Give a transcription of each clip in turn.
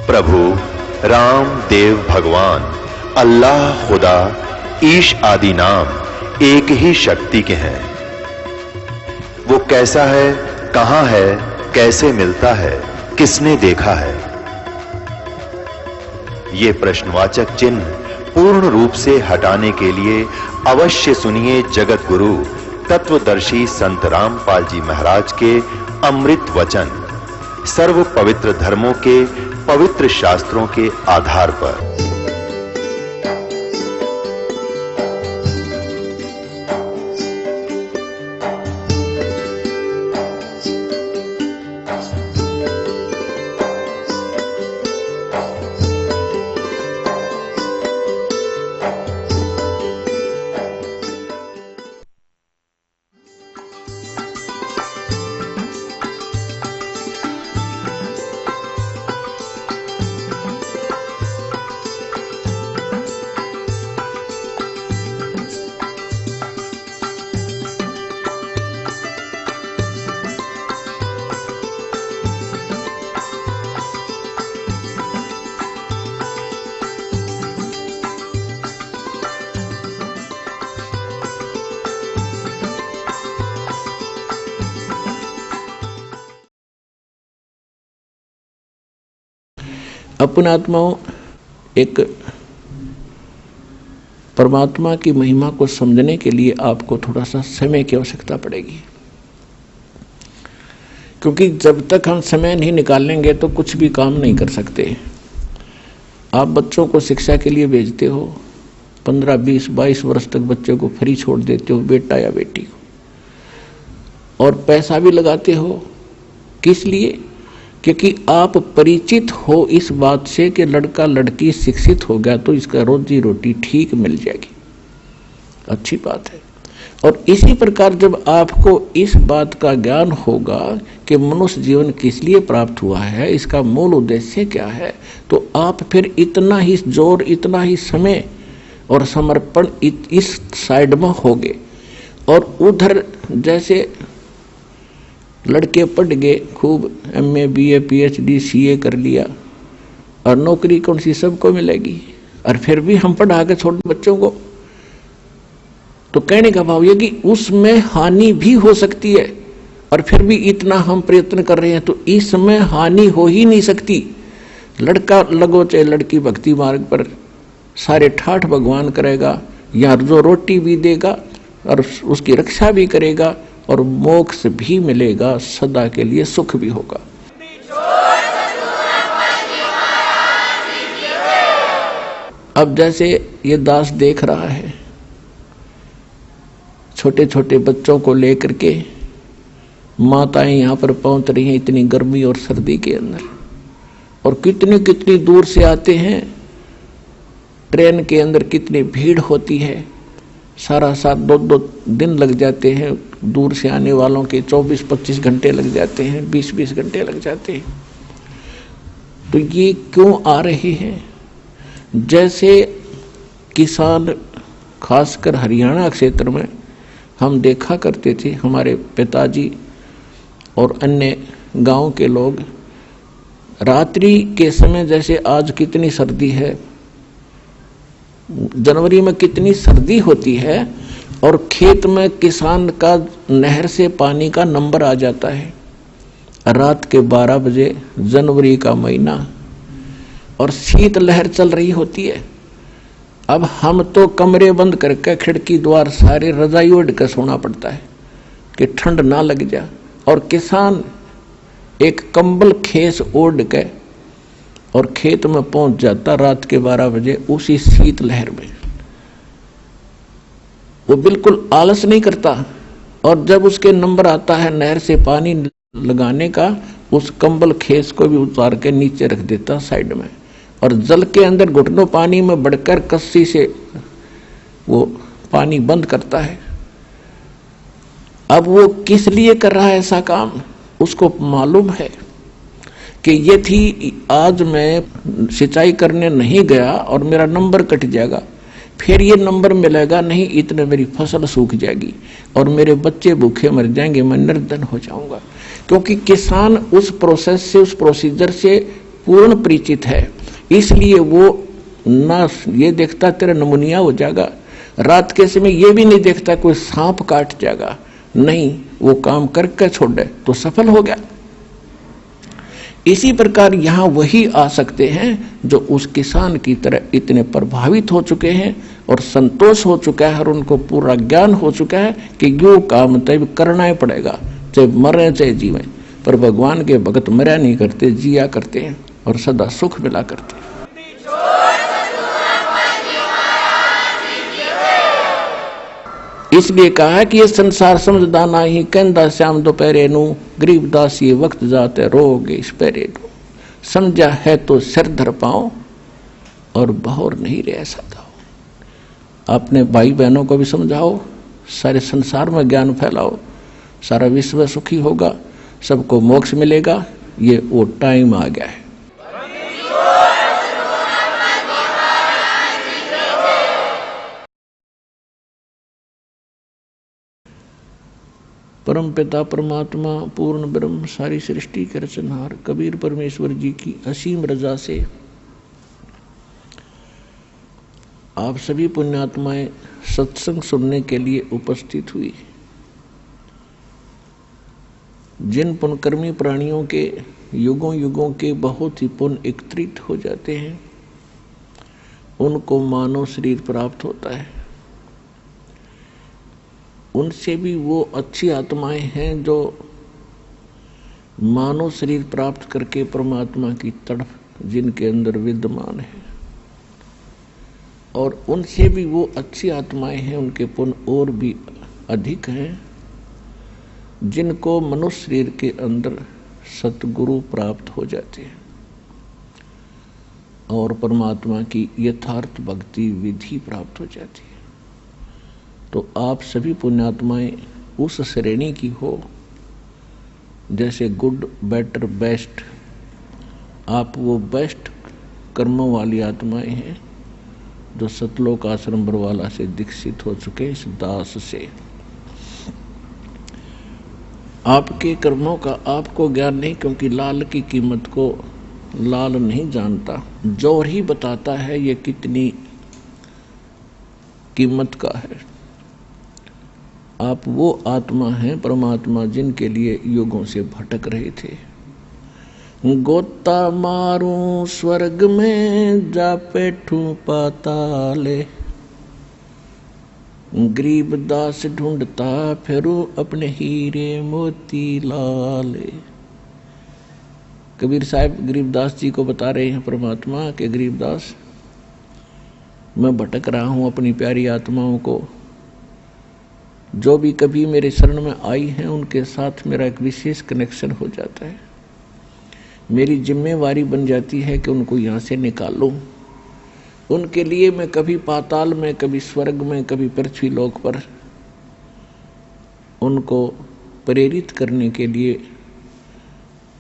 प्रभु राम देव भगवान अल्लाह खुदा ईश आदि नाम एक ही शक्ति के हैं। वो कैसा है, कहां है, कैसे मिलता है, किसने देखा है? ये प्रश्नवाचक चिन्ह पूर्ण रूप से हटाने के लिए अवश्य सुनिए जगत गुरु तत्वदर्शी संत रामपाल जी महाराज के अमृत वचन, सर्व पवित्र धर्मों के पवित्र शास्त्रों के आधार पर। अपन आत्माओं, एक परमात्मा की महिमा को समझने के लिए आपको थोड़ा सा समय की आवश्यकता पड़ेगी, क्योंकि जब तक हम समय नहीं निकालेंगे तो कुछ भी काम नहीं कर सकते। आप बच्चों को शिक्षा के लिए भेजते हो, 15, 20, 22 वर्ष तक बच्चों को फ्री छोड़ देते हो, बेटा या बेटी को, और पैसा भी लगाते हो। किस लिए? क्योंकि आप परिचित हो इस बात से कि लड़का लड़की शिक्षित हो गया तो इसका रोजी रोटी ठीक मिल जाएगी, अच्छी बात है। और इसी प्रकार जब आपको इस बात का ज्ञान होगा कि मनुष्य जीवन किस लिए प्राप्त हुआ है, इसका मूल उद्देश्य क्या है, तो आप फिर इतना ही जोर, इतना ही समय और समर्पण इस साइड में होगे। और उधर जैसे लड़के पढ़ गए, खूब MA, BA, PhD, CA कर लिया, और नौकरी कौन सी सबको मिलेगी, और फिर भी हम पढ़ा के छोड़ बच्चों को, तो कहने का भाव ये कि उसमें हानि भी हो सकती है। और फिर भी इतना हम प्रयत्न कर रहे हैं तो इसमें हानि हो ही नहीं सकती। लड़का लगो चाहे लड़की भक्ति मार्ग पर, सारे ठाठ भगवान करेगा, या जो रोटी भी देगा और उसकी रक्षा भी करेगा, और मोक्ष भी मिलेगा, सदा के लिए सुख भी होगा। अब जैसे ये दास देख रहा है, छोटे छोटे बच्चों को लेकर के माताएं यहाँ पर पहुंच रही हैं इतनी गर्मी और सर्दी के अंदर, और कितनी कितनी दूर से आते हैं। ट्रेन के अंदर कितनी भीड़ होती है, सारा साथ 2-2 दिन लग जाते हैं, दूर से आने वालों के 24-25 घंटे लग जाते हैं, 20-20 घंटे लग जाते हैं। तो ये क्यों आ रहे हैं? जैसे किसान, खासकर हरियाणा क्षेत्र में हम देखा करते थे, हमारे पिताजी और अन्य गांव के लोग, रात्रि के समय जैसे आज कितनी सर्दी है, जनवरी में कितनी सर्दी होती है, और खेत में किसान का नहर से पानी का नंबर आ जाता है रात के 12 बजे, जनवरी का महीना, और शीत लहर चल रही होती है। अब हम तो कमरे बंद करके खिड़की द्वार सारे रजाई ओढ़ कर सोना पड़ता है कि ठंड ना लग जा, और किसान एक कंबल खेस ओढ़ के और खेत में पहुंच जाता रात के 12 बजे उसी शीत लहर में। वो बिल्कुल आलस नहीं करता, और जब उसके नंबर आता है नहर से पानी लगाने का, उस कंबल खेस को भी उतार के नीचे रख देता साइड में, और जल के अंदर घुटनों पानी में बढ़कर कस्सी से वो पानी बंद करता है। अब वो किस लिए कर रहा है ऐसा काम? उसको मालूम है कि ये थी, आज मैं सिंचाई करने नहीं गया और मेरा नंबर कट जाएगा, फिर ये नंबर मिलेगा नहीं, इतने मेरी फसल सूख जाएगी और मेरे बच्चे भूखे मर जाएंगे, मैं निर्धन हो जाऊंगा। क्योंकि किसान उस प्रोसेस से, उस प्रोसीजर से पूर्ण परिचित है, इसलिए वो ना ये देखता तेरा नमूनिया हो जाएगा, रात के समय ये भी नहीं देखता कोई सांप काट जाएगा, नहीं, वो काम करके छोड़े तो सफल हो गया। इसी प्रकार यहां वही आ सकते हैं जो उस किसान की तरह इतने प्रभावित हो चुके हैं और संतोष हो चुका है और उनको पूरा ज्ञान हो चुका है कि यो काम तब करना ही पड़ेगा, चाहे मरे चाहे जीवे। पर भगवान के भक्त मरा नहीं करते, जिया करते हैं और सदा सुख मिला करते हैं। इसलिए कहा है कि ये संसार समझदा नहीं, कहंदा श्याम दोपहरे नू, गरीबदास ये वक्त जाते रोगे इस पैरे नू। समझा है तो सिर धर पाओ और बहोर नहीं रह सकता। अपने भाई बहनों को भी समझाओ, सारे संसार में ज्ञान फैलाओ, सारा विश्व सुखी होगा, सबको मोक्ष मिलेगा। ये वो टाइम आ गया है। परम पिता परमात्मा पूर्ण ब्रह्म सारी सृष्टि के रचनहार कबीर परमेश्वर जी की असीम रजा से आप सभी पुण्यात्माएं सत्संग सुनने के लिए उपस्थित हुई। जिन पुण्यकर्मी प्राणियों के युगों युगों के बहुत ही पुण्य एकत्रित हो जाते हैं, उनको मानव शरीर प्राप्त होता है। उनसे भी वो अच्छी आत्माएं हैं जो मानव शरीर प्राप्त करके परमात्मा की तड़प जिनके अंदर विद्यमान है, और उनसे भी वो अच्छी आत्माएं हैं, उनके पुण्य और भी अधिक हैं, जिनको मनुष्य शरीर के अंदर सतगुरु प्राप्त हो जाते हैं और परमात्मा की यथार्थ भक्ति विधि प्राप्त हो जाती है। तो आप सभी पुण्यात्माएं उस श्रेणी की हो जैसे गुड, बेटर, बेस्ट, आप वो बेस्ट कर्मों वाली आत्माएं हैं जो सतलोक आश्रम बरवाला से दीक्षित हो चुके इस दास से। आपके कर्मों का आपको ज्ञान नहीं, क्योंकि लाल की कीमत को लाल नहीं जानता, जोर ही बताता है ये कितनी कीमत का है। आप वो आत्मा हैं परमात्मा जिनके लिए युगों से भटक रहे थे। गोता मारूं स्वर्ग में जा बैठूं पाताले, गरीब दास ढूंढता फिरूं अपने हीरे मोती लाले। कबीर साहब गरीबदास जी को बता रहे हैं परमात्मा के गरीबदास, मैं भटक रहा हूं अपनी प्यारी आत्माओं को, जो भी कभी मेरे शरण में आई हैं उनके साथ मेरा एक विशेष कनेक्शन हो जाता है। मेरी जिम्मेवारी बन जाती है कि उनको यहाँ से निकालूं। उनके लिए मैं कभी पाताल में, कभी स्वर्ग में, कभी पृथ्वी लोक पर उनको प्रेरित करने के लिए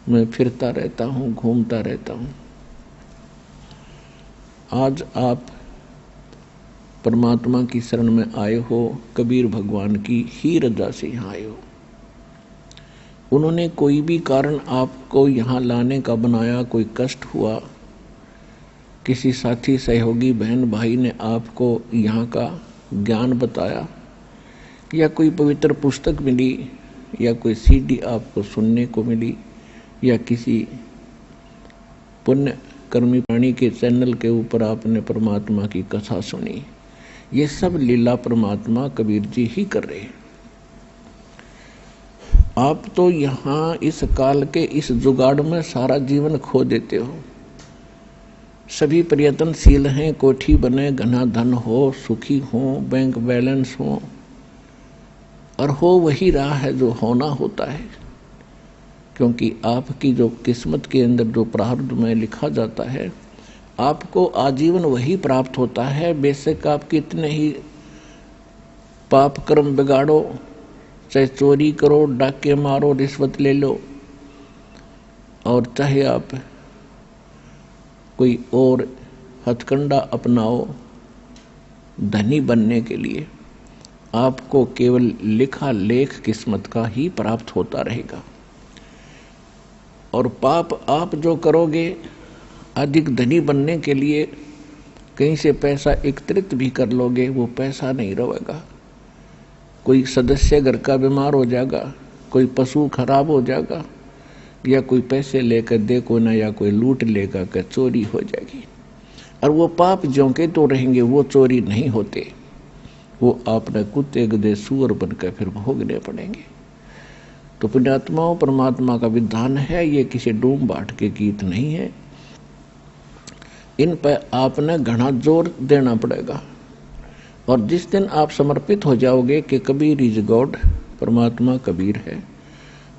मैं फिरता रहता हूँ, घूमता रहता हूँ। आज आप परमात्मा की शरण में आए हो, कबीर भगवान की ही रजा से यहाँ आए हो। उन्होंने कोई भी कारण आपको यहाँ लाने का बनाया, कोई कष्ट हुआ, किसी साथी सहयोगी बहन भाई ने आपको यहाँ का ज्ञान बताया, या कोई पवित्र पुस्तक मिली, या कोई सीडी आपको सुनने को मिली, या किसी पुण्य कर्मी प्राणी के चैनल के ऊपर आपने परमात्मा की कथा सुनी, ये सब लीला परमात्मा कबीर जी ही कर रहे हैं। आप तो यहाँ इस काल के इस जुगाड़ में सारा जीवन खो देते हो। सभी प्रयत्नशील हैं, कोठी बने, घना धन हो, सुखी हो, बैंक बैलेंस हो, और हो वही रहा है जो होना होता है, क्योंकि आपकी जो किस्मत के अंदर जो प्रारब्ध में लिखा जाता है, आपको आजीवन वही प्राप्त होता है। बेशक आप कितने ही पाप कर्म बिगाड़ो, चाहे चोरी करो, डाके मारो, रिश्वत ले लो, और चाहे आप कोई और हथकंडा अपनाओ धनी बनने के लिए, आपको केवल लिखा लेख किस्मत का ही प्राप्त होता रहेगा। और पाप आप जो करोगे अधिक धनी बनने के लिए कहीं से पैसा एकत्रित भी कर लोगे, वो पैसा नहीं रहेगा। कोई सदस्य घर का बीमार हो जाएगा, कोई पशु खराब हो जाएगा, या कोई पैसे लेकर देखो ना, या कोई लूट लेगा कि चोरी हो जाएगी। और वो पाप जो के तो रहेंगे, वो चोरी नहीं होते, वो आपने कुत्ते गधे सूअर बनकर फिर भोगने पड़ेंगे। तो पुण्यात्माओं, परमात्मा का विधान है, ये किसी डूम बाट के गीत नहीं है। इन पर आपने घना जोर देना पड़ेगा। और जिस दिन आप समर्पित हो जाओगे कि कबीर इज गॉड, परमात्मा कबीर है,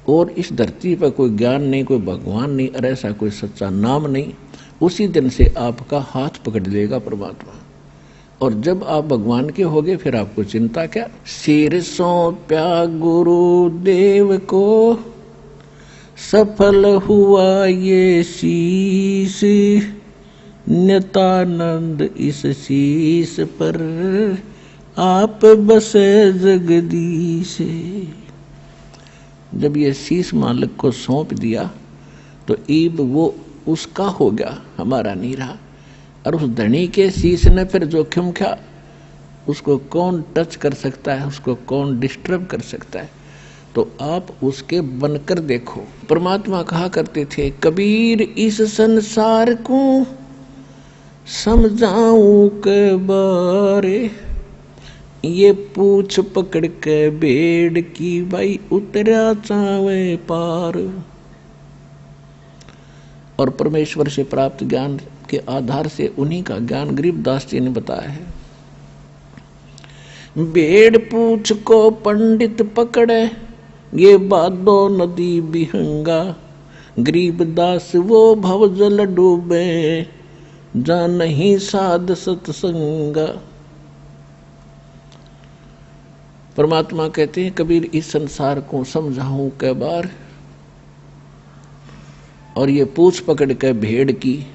और इस धरती पर कोई ज्ञान नहीं, कोई भगवान नहीं, और ऐसा कोई सच्चा नाम नहीं, उसी दिन से आपका हाथ पकड़ लेगा परमात्मा। और जब आप भगवान के होगे फिर आपको चिंता क्या। सिर सौंप्या गुरुदेव को, सफल हुआ ये शीश, नित्यानंद इस शीश पर आप बसे जगदीश। जब ये शीश मालिक को सौंप दिया तो ईब वो उसका हो गया, हमारा नहीं रहा। और उस धनी के शीश ने फिर जोखिम क्या, उसको कौन टच कर सकता है, उसको कौन डिस्टर्ब कर सकता है। तो आप उसके बनकर देखो। परमात्मा कहा करते थे, कबीर इस संसार को समझाऊं के बारे, ये पूछ पकड़ के बेड़ की भाई उतरा चावे पार। और परमेश्वर से प्राप्त ज्ञान के आधार से उन्हीं का ज्ञान गरीबदास जी ने बताया है। बेड़ पूछ को पंडित पकड़े, ये बादो नदी बिहंगा, गरीबदास वो भवजल डूबे, जा नहीं साध सत्संगा। परमात्मा कहते हैं, कबीर इस संसार को समझाऊं कै बार, और ये पूछ पकड़ के भेड़ की,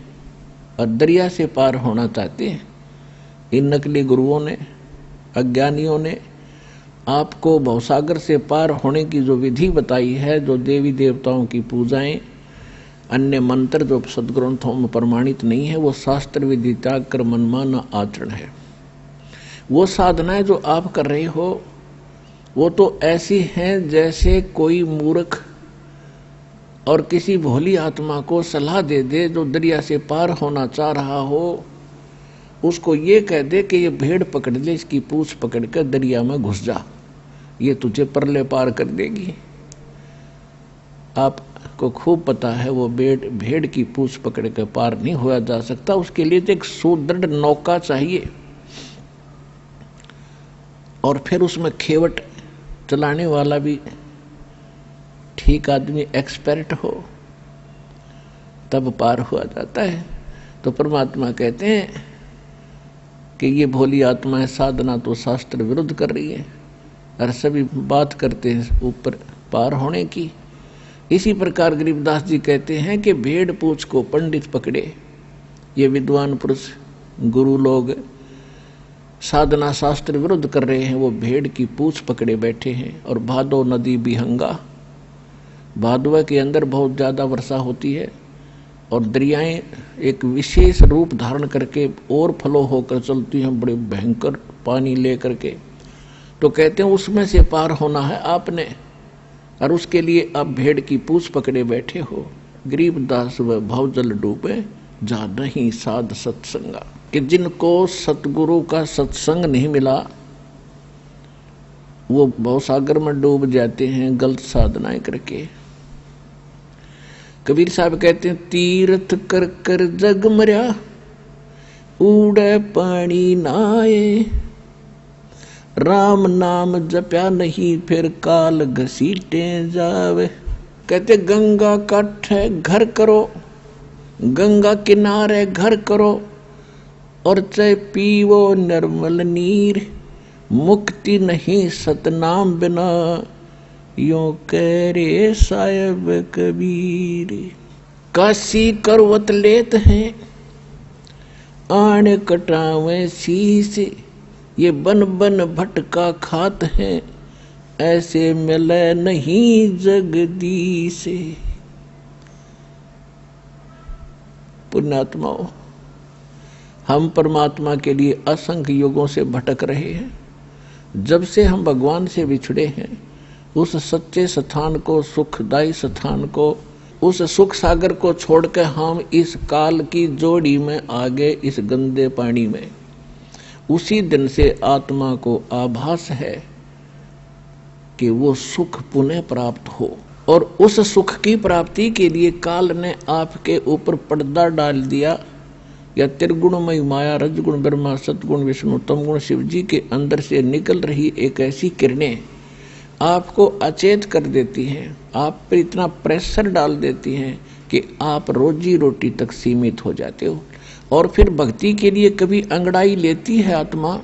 और दरिया से पार होना चाहते हैं। इन नकली गुरुओं ने, अज्ञानियों ने आपको भवसागर से पार होने की जो विधि बताई है, जो देवी देवताओं की पूजाएं, अन्य मंत्र जो सदग्रंथों में प्रमाणित नहीं है, वो शास्त्र विधि त्याग कर मनमाना आचरण है। वो साधनाएं जो आप कर रहे हो वो तो ऐसी हैं जैसे कोई मूर्ख और किसी भोली आत्मा को सलाह दे दे जो दरिया से पार होना चाह रहा हो, उसको ये कह दे कि ये भेड़ पकड़ ले, इसकी पूंछ पकड़ कर दरिया में घुस जा, ये तुझे परले पार कर देगी। आपको खूब पता है वो भेड़ की पूंछ पकड़ कर पार नहीं होया जा सकता। उसके लिए तो एक सुदृढ़ नौका चाहिए, और फिर उसमें खेवट चलाने वाला भी ठीक आदमी, एक्सपर्ट हो, तब पार हुआ जाता है। तो परमात्मा कहते हैं कि ये भोली आत्माएं साधना तो शास्त्र विरुद्ध कर रही है, और सभी बात करते हैं ऊपर पार होने की। इसी प्रकार गरीबदास जी कहते हैं कि भेड़ पूंछ को पंडित पकड़े, ये विद्वान पुरुष गुरु लोग साधना शास्त्र विरुद्ध कर रहे हैं, वो भेड़ की पूंछ पकड़े बैठे हैं। और भादो नदी बिहंगा, भादवा के अंदर बहुत ज़्यादा वर्षा होती है, और दरियाएं एक विशेष रूप धारण करके और फ्लो होकर चलती हैं, बड़े भयंकर पानी ले करके। तो कहते हैं उसमें से पार होना है आपने, और उसके लिए आप भेड़ की पूंछ पकड़े बैठे हो। गरीबदास व भवजल डूबे, जा नहीं साध सत्संगा। कि जिनको सतगुरु का सत्संग नहीं मिला वो भवसागर में डूब जाते हैं गलत साधनाएं करके। कबीर साहब कहते हैं, तीर्थ कर कर जग मर्या, उड़े पानी नाए, राम नाम जप्या नहीं फिर काल घसीटे जावे। कहते गंगा काठे घर करो, गंगा किनारे घर करो, और चाहे पीवो निर्मल नीर, मुक्ति नहीं सतनाम बिना, यों कह रे साहिब कबीर। काशी करवत लेत हैं, आण कटावे शीश, ये बन बन भटका खात हैं, ऐसे मिले नहीं जगदीश। पुण्यात्माओं, हम परमात्मा के लिए असंख्य युगों से भटक रहे हैं। जब से हम भगवान से बिछड़े हैं, उस सच्चे स्थान को, सुखदायी स्थान को, उस सुख सागर को छोड़कर हम इस काल की जोड़ी में आ गए, इस गंदे पानी में। उसी दिन से आत्मा को आभास है कि वो सुख पुनः प्राप्त हो, और उस सुख की प्राप्ति के लिए काल ने आपके ऊपर पर्दा डाल दिया, या त्रिगुणमयी माया, रजगुण ब्रह्मा, सतगुण विष्णु, तमगुण शिव जी के अंदर से निकल रही एक ऐसी किरणें आपको अचेत कर देती हैं, आप पर इतना प्रेशर डाल देती हैं कि आप रोजी रोटी तक सीमित हो जाते हो। और फिर भक्ति के लिए कभी अंगड़ाई लेती है आत्मा,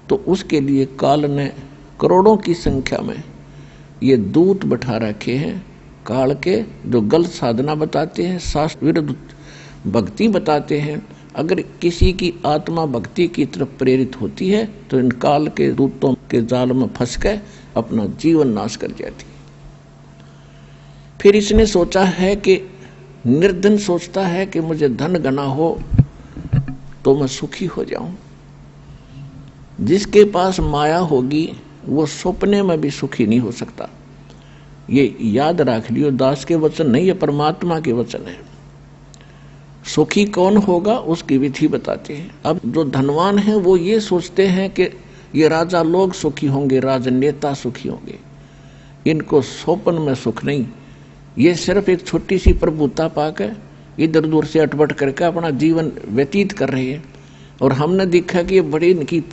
तो उसके लिए काल ने करोड़ों की संख्या में ये दूत बैठा रखे हैं काल के, जो गलत साधना बताते हैं, शास्त्र विरुद्ध भक्ति बताते हैं। अगर किसी की आत्मा भक्ति की तरफ प्रेरित होती है तो इन काल के दूतों के जाल में फंस कर अपना जीवन नाश कर जाती। फिर इसने सोचा है कि निर्धन सोचता है कि मुझे धन गना हो तो मैं सुखी हो जाऊं। जिसके पास माया होगी वो सपने में भी सुखी नहीं हो सकता। ये याद रख लियो, दास के वचन नहीं, ये परमात्मा के वचन है। सुखी कौन होगा उसकी विधि बताते हैं। अब जो धनवान है वो ये सोचते हैं कि ये राजा लोग सुखी होंगे, राजनेता सुखी होंगे, इनको सोपन में सुख नहीं। ये सिर्फ एक छोटी सी प्रभुता पाकर इधर उधर से अटपट करके अपना जीवन व्यतीत कर रहे हैं। और हमने देखा कि ये बड़ी इनकी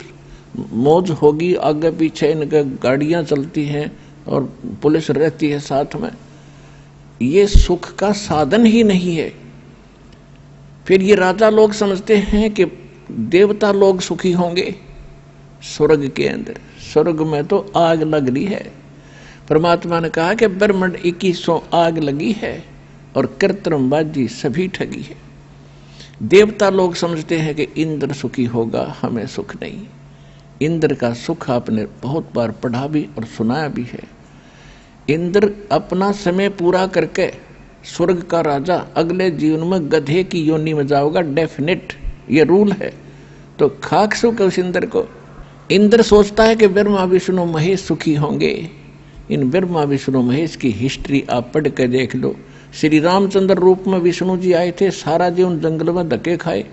मौज होगी, आगे पीछे इनके गाड़ियां चलती हैं और पुलिस रहती है साथ में। ये सुख का साधन ही नहीं है। फिर ये राजा लोग समझते हैं कि देवता लोग सुखी होंगे स्वर्ग के अंदर। स्वर्ग में तो आग लग रही है। परमात्मा ने कहा कि ब्रह्मांड 2100 आग लगी है और कृत्रिमबाजी सभी ठगी है। देवता लोग समझते हैं कि इंद्र सुखी होगा, हमें सुख नहीं। इंद्र का सुख आपने बहुत बार पढ़ा भी और सुनाया भी है। इंद्र अपना समय पूरा करके स्वर्ग का राजा अगले जीवन में गधे की योनि में जाओगा, डेफिनेट, ये रूल है। तो खाक सुख उस इंद्र को। इंद्र सोचता है कि ब्रह्मा विष्णु महेश सुखी होंगे। इन ब्रह्मा विष्णु महेश की हिस्ट्री आप पढ़ के देख लो। श्री रामचंद्र रूप में विष्णु जी आए थे, सारा जीवन जंगल में धक्के खाए,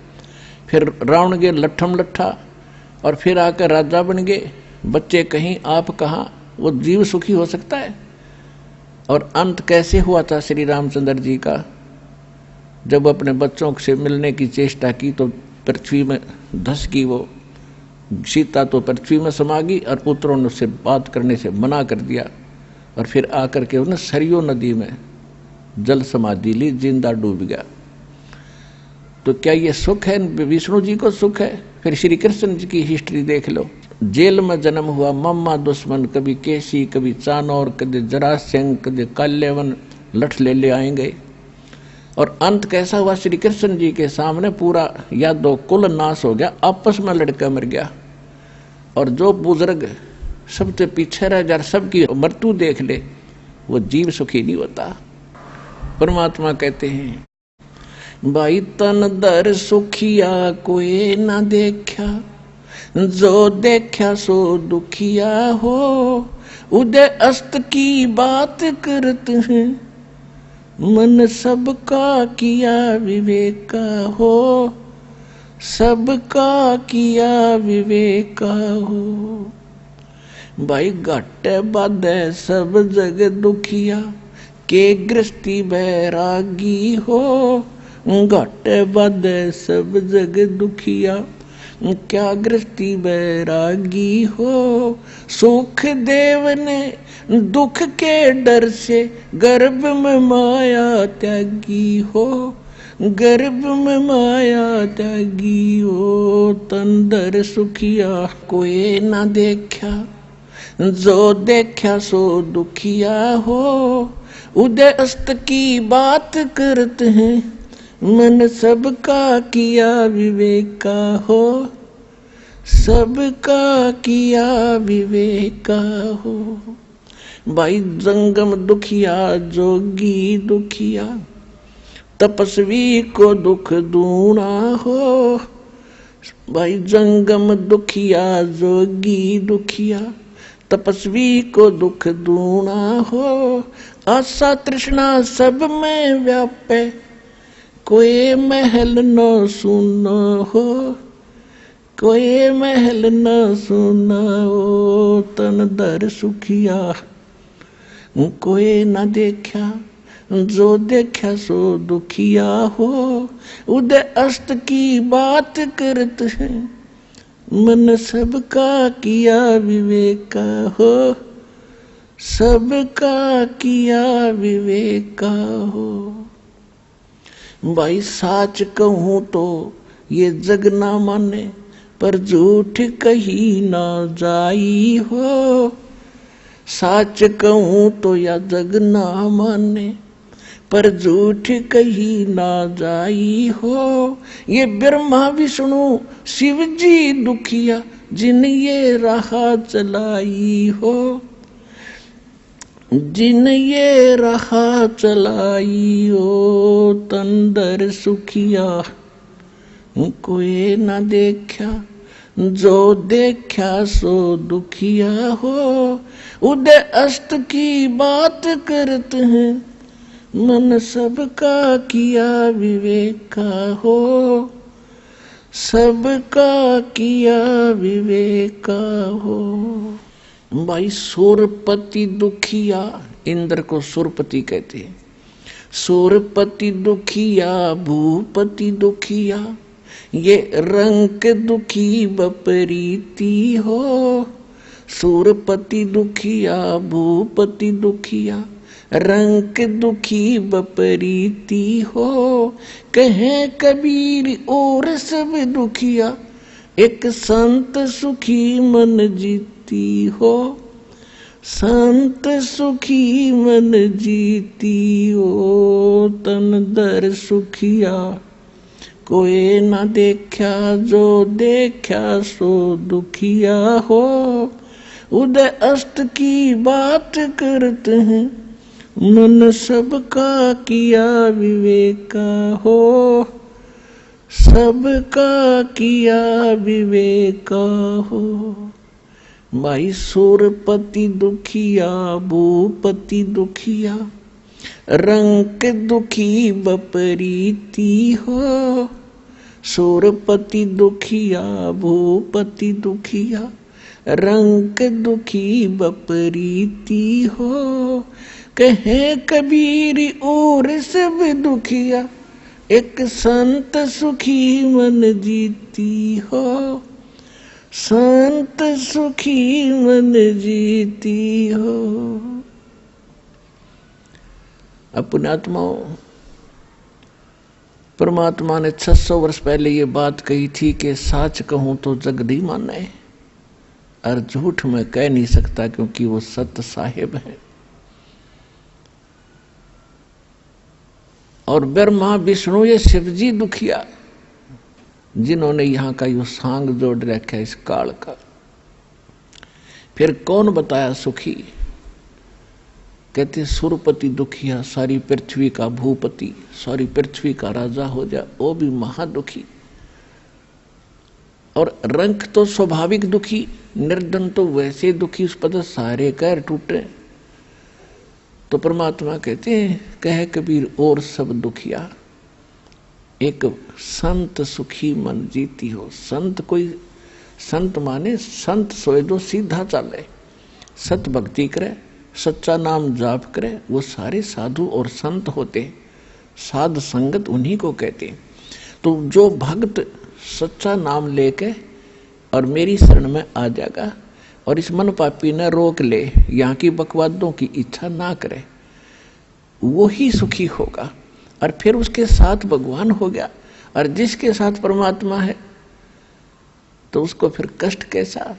फिर रावण के लट्ठम लट्ठा, और फिर आकर राजा बन गए। बच्चे कहीं आप कहाँ, वो जीव सुखी हो सकता है? और अंत कैसे हुआ था श्री रामचंद्र जी का? जब अपने बच्चों से मिलने की चेष्टा की तो पृथ्वी में धस गई वो सीता, तो पृथ्वी में समा गई और पुत्रों ने उससे बात करने से मना कर दिया। और फिर आकर के उन्हें सरयू नदी में जल समाधि ली, जिंदा डूब गया। तो क्या ये सुख है? विष्णु जी को सुख है? फिर श्री कृष्ण जी की हिस्ट्री देख लो। जेल में जन्म हुआ, मम्मा दुश्मन, कभी केसी, कभी चानौर, कभी जरासंध, कभी काल्यवन, लठ ले आएंगे। और अंत कैसा हुआ? श्री कृष्ण जी के सामने पूरा यादव कुल नाश हो गया, आपस में लड़का मर गया। और जो बुजुर्ग सबसे पीछे रह जा, सबकी मृत्यु देख ले, वो जीव सुखी नहीं होता। परमात्मा कहते हैं, भाई तन दर सुखिया कोई ना देखा, जो देखा सो दुखिया हो। उदय अस्त की बात करते हैं, मन सबका किया विवेका हो। सबका किया विवेका हो। भाई घाटे बाधे सब जग दुखिया, के गृहस्थी बैरागी हो। घाटे बाधे सब जग दुखिया, क्या गृहस्थी बैरागी हो। सुख देव ने दुख के डर से गर्भ में माया त्यागी हो। गर्भ में माया त्यागी हो। तन दर सुखिया कोई ना देखा, जो देखा सो दुखिया हो। उदय अस्त की बात करते हैं, मन सबका किया विवेका हो। सबका किया विवेका हो। भाई जंगम दुखिया, जोगी दुखिया, तपस्वी को दुख दूना हो, भाई जंगम दुखिया जोगी दुखिया। तपस्वी को दुख दूना हो, आशा तृष्णा सब में व्यापे, कोई महल न सुना हो, कोई महल न सुना हो। तन दर सुखिया कोई न देखा, जो देखा सो दुखिया हो। उदय अस्त की बात करत है, मन सबका किया विवेका हो, सबका किया विवेका हो। भाई साच कहूं तो ये जग ना माने, पर झूठ कही ना जाई हो। साच कहूं तो या जग ना माने, पर झूठ कही ना जाई हो। ये ब्रह्मा विष्णु शिव जी दुखिया, जिन ये राह चलाई हो, जिन ये राह चलाई हो। तंदर सुखिया कोई ना देखा, जो देखा सो दुखिया हो। उदय अस्त की बात करते हैं, मन सबका किया विवेका हो, सबका किया विवेका हो। भाई सूरपति दुखिया, इंद्र को सूरपति कहते हैं। सूरपति दुखिया भूपति दुखिया, ये रंग दुखी बपरीती हो। सूरपति दुखिया भूपति दुखिया, रंग दुखी बपरीती हो। कहे कबीर और सब दुखिया, एक संत सुखी मन जीती हो, संत सुखी मन जीती हो। तन दर सुखिया कोई ना देखा, जो देखा सो दुखिया हो। उदय अस्त की बात करते हैं, मन सबका किया विवेका हो, सबका किया विवेका हो। भाई सूरपति दुखिया भूपति दुखिया, रंग दुखी बपरीती हो। सूरपति दुखिया भूपति दुखिया, रंग दुखी बपरीती हो। कहे कबीर और सब दुखिया, एक संत सुखी मन जीती हो, संत सुखी मन जीती हो। अपने आत्माओं, परमात्मा ने 600 वर्ष पहले ये बात कही थी कि साच कहूं तो जग नहीं माने, और झूठ में कह नहीं सकता, क्योंकि वो सत्य साहिब है। और ब्रह्मा विष्णु ये शिवजी दुखिया, जिन्होंने यहाँ का यो सांग जोड़ रखा है इस काल का। फिर कौन बताया सुखी? कहते सुरपति दुखिया, सारी पृथ्वी का भूपति, सारी पृथ्वी का राजा हो जाए, वो भी महादुखी। और रंक तो स्वाभाविक दुखी, निर्धन तो वैसे दुखी, उस पर सारे कैर टूटे। तो परमात्मा कहते हैं, कहे कबीर और सब दुखिया, एक संत सुखी मन जीती हो। संत कोई, संत माने संत सोए जो सीधा चले, सत भक्ति करे, सच्चा नाम जाप करे, वो सारे साधु और संत होते। साध संगत उन्हीं को कहते। तो जो भक्त सच्चा नाम लेके और मेरी शरण में आ जाएगा, और इस मन पापी ने रोक ले, यहाँ की बकवादों की इच्छा ना करे, वो ही सुखी होगा। और फिर उसके साथ भगवान हो गया, और जिसके साथ परमात्मा है तो उसको फिर कष्ट कैसा।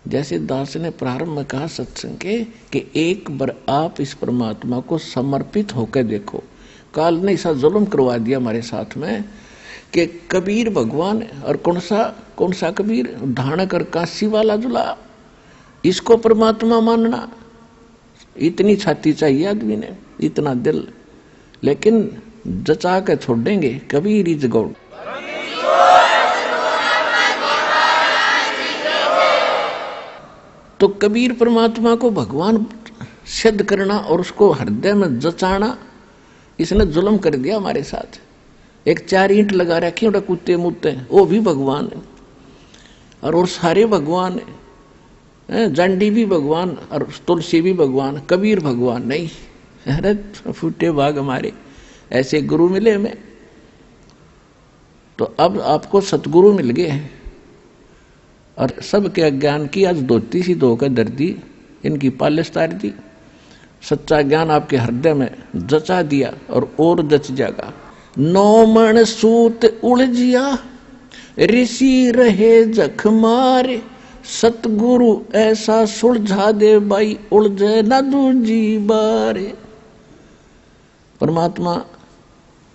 जैसे दास ने प्रारंभ में कहा सत्संग के कि एक बार आप इस परमात्मा को समर्पित होकर देखो। काल ने ऐसा जुल्म करवा दिया हमारे साथ में कि कबीर भगवान, और कौन सा कबीर, ढाणक और काशी वाला जुला, इसको परमात्मा मानना। इतनी छाती चाहिए आदमी ने, इतना दिल। लेकिन जचा के छोड़ देंगे। Kabir is God. तो कबीर परमात्मा को भगवान सिद्ध करना और उसको हृदय में जचाना, इसने जुल्म कर दिया हमारे साथ। एक 4 ईंट लगा रखी उड़ा कुत्ते मुत्ते, वो भी भगवान है और वो सारे भगवान है। जांडी भी भगवान और तुलसी भी भगवान, कबीर भगवान नहीं। अरे फूटे भाग हमारे, ऐसे गुरु मिले हमें। तो अब आपको सतगुरु मिल गए हैं और सबके अज्ञान की आज धोती सी धोकर धर दी, इनकी पालिश तार दी। सच्चा ज्ञान आपके हृदय में जचा दिया और जच जाएगा। 9 मण सूत उलझिया ऋषि रहे जख मारे, सतगुरु ऐसा सुलझा दे भाई उलझे न दूजी बारे। परमात्मा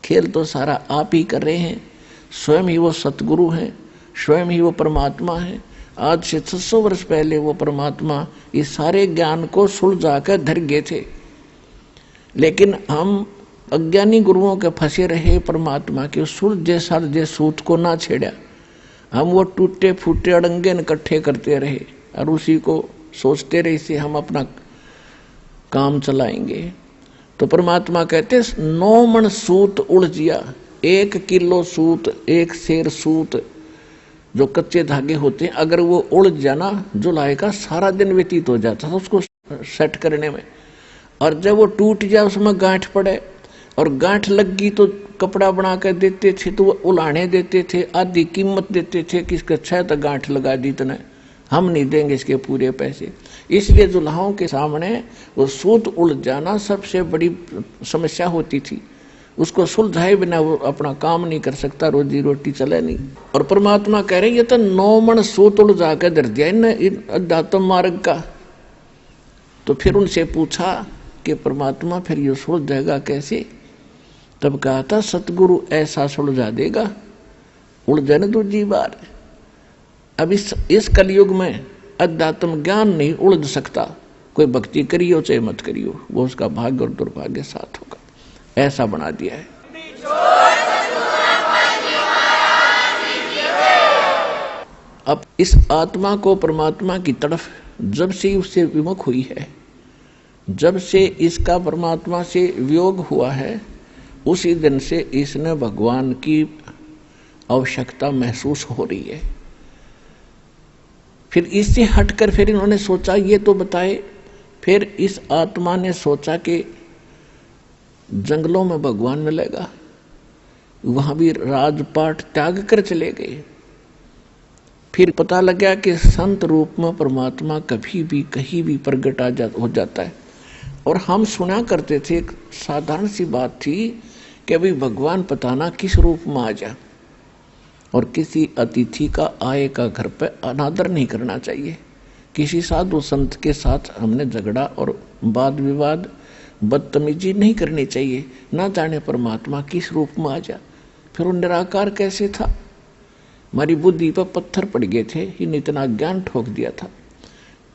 खेल तो सारा आप ही कर रहे हैं, स्वयं ही वो सतगुरु हैं, स्वयं ही वो परमात्मा है। आज से 600 वर्ष पहले वो परमात्मा इस सारे ज्ञान को सुलझा कर धर गए थे, लेकिन हम अज्ञानी गुरुओं के फंसे रहे। परमात्मा के सुलझे सालझे सूत को ना छेड़ा, हम वो टूटे फूटे अड़ंगे इकट्ठे करते रहे और उसी को सोचते रहे से हम अपना काम चलाएंगे। तो परमात्मा कहते 9 मण सूत उलझिया, 1 किलो सूत, 1 सेर सूत जो कच्चे धागे होते हैं, अगर वो उलझ जाना जुलाई का सारा दिन व्यतीत हो जाता था उसको सेट करने में। और जब वो टूट जाए उसमें गांठ पड़े और गांठ लग गई तो कपड़ा बना कर देते थे, तो वो उलाने देते थे, आधी कीमत देते थे कि इसका 6 तक गांठ लगा दी, तो हम नहीं देंगे इसके पूरे पैसे। इसलिए दुल्हाओं के सामने वो सूत उलझ जाना सबसे बड़ी समस्या होती थी। उसको सुलझाए बिना वो अपना काम नहीं कर सकता, रोजी रोटी चले नहीं। और परमात्मा कह रहे ये तो 9 मण सूत उलझा कर धर दिया इन अध्यात्म मार्ग का। तो फिर उनसे पूछा कि परमात्मा फिर ये सुलझेगा कैसे? तब कहा था सतगुरु ऐसा सुलझा देगा उलझे न दूजी बार। अब इस कलयुग में अध्यात्म ज्ञान नहीं उलझ सकता, कोई भक्ति करियो चाहे मत करियो, वो उसका भाग्य और दुर्भाग्य साथ होगा, ऐसा बना दिया है। अब इस आत्मा को परमात्मा की तरफ जब से उससे विमुख हुई है, जब से इसका परमात्मा से वियोग हुआ है, उसी दिन से इसने भगवान की आवश्यकता महसूस हो रही है। फिर इससे हटकर फिर इन्होंने सोचा ये तो बताए। फिर इस आत्मा ने सोचा कि जंगलों में भगवान मिलेगा, वहां भी राजपाट त्याग कर चले गए। फिर पता लगा कि संत रूप में परमात्मा कभी भी कहीं भी प्रकट हो जाता है। और हम सुना करते थे, एक साधारण सी बात थी कि अभी भगवान पता ना किस रूप में आ जा, और किसी अतिथि का आए का घर पे अनादर नहीं करना चाहिए। किसी साधु संत के साथ हमने झगड़ा और वाद विवाद बदतमीजी नहीं करनी चाहिए। ना जाने परमात्मा किस रूप में आ जा। फिर वो निराकार कैसे था, हमारी बुद्धि पर पत्थर पड़ गए थे, इन इतना ज्ञान ठोक दिया था।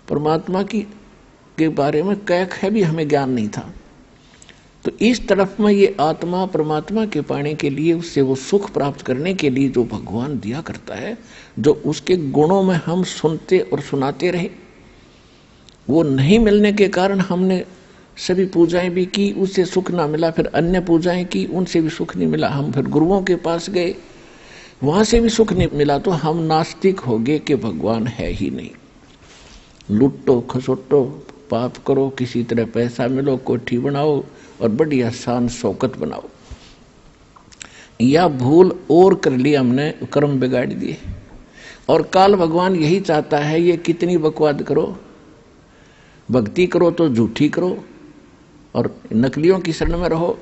परमात्मा के बारे में कैक है भी हमें ज्ञान नहीं था। तो इस तरफ में ये आत्मा परमात्मा के पाने के लिए, उससे वो सुख प्राप्त करने के लिए जो भगवान दिया करता है, जो उसके गुणों में हम सुनते और सुनाते रहे, वो नहीं मिलने के कारण हमने सभी पूजाएं भी की, उससे सुख ना मिला। फिर अन्य पूजाएं की, उनसे भी सुख नहीं मिला। हम फिर गुरुओं के पास गए, वहां से भी सुख नहीं मिला। तो हम नास्तिक हो गए कि भगवान है ही नहीं। लुटो खसोटो पाप करो, किसी तरह पैसा मिलो, कोठी बनाओ और बढ़िया शान शौकत बनाओ, या भूल और कर ली हमने, कर्म बिगाड़ दिए। और काल भगवान यही चाहता है, ये कितनी बकवाद करो, भक्ति करो तो झूठी करो और नकलियों की शरण में रहो,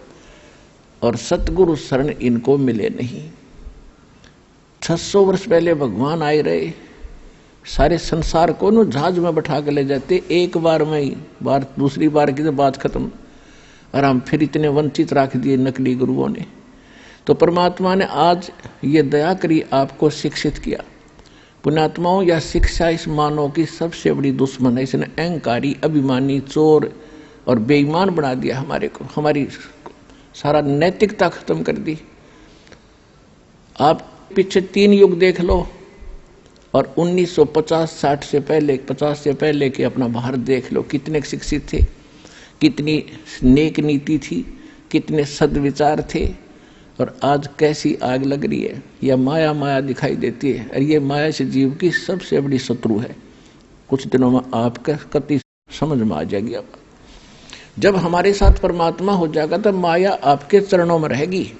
और सतगुरु शरण इनको मिले नहीं। 600 वर्ष पहले भगवान आए रहे, सारे संसार को न जहाज में बैठा के ले जाते, एक बार में ही, बार दूसरी बार की तो बात खत्म। और हम फिर इतने वंचित रख दिए नकली गुरुओं ने। तो परमात्मा ने आज ये दया करी, आपको शिक्षित किया। पुण्यात्माओं, या शिक्षा इस मानव की सबसे बड़ी दुश्मन है। इसने अहंकारी, अभिमानी, चोर और बेईमान बना दिया हमारे को, हमारी सारा नैतिकता खत्म कर दी। आप पीछे 3 युग देख लो और 1950-60 से पहले, 50 से पहले के अपना भारत देख लो, कितने शिक्षित थे, कितनी नेक नीति थी, कितने सद्विचार थे। और आज कैसी आग लग रही है, यह माया माया दिखाई देती है। और ये माया से जीव की सबसे बड़ी शत्रु है। कुछ दिनों में आपका कति समझ में आ जाएगी। अब जब हमारे साथ परमात्मा हो जाएगा तब माया आपके चरणों में रहेगी।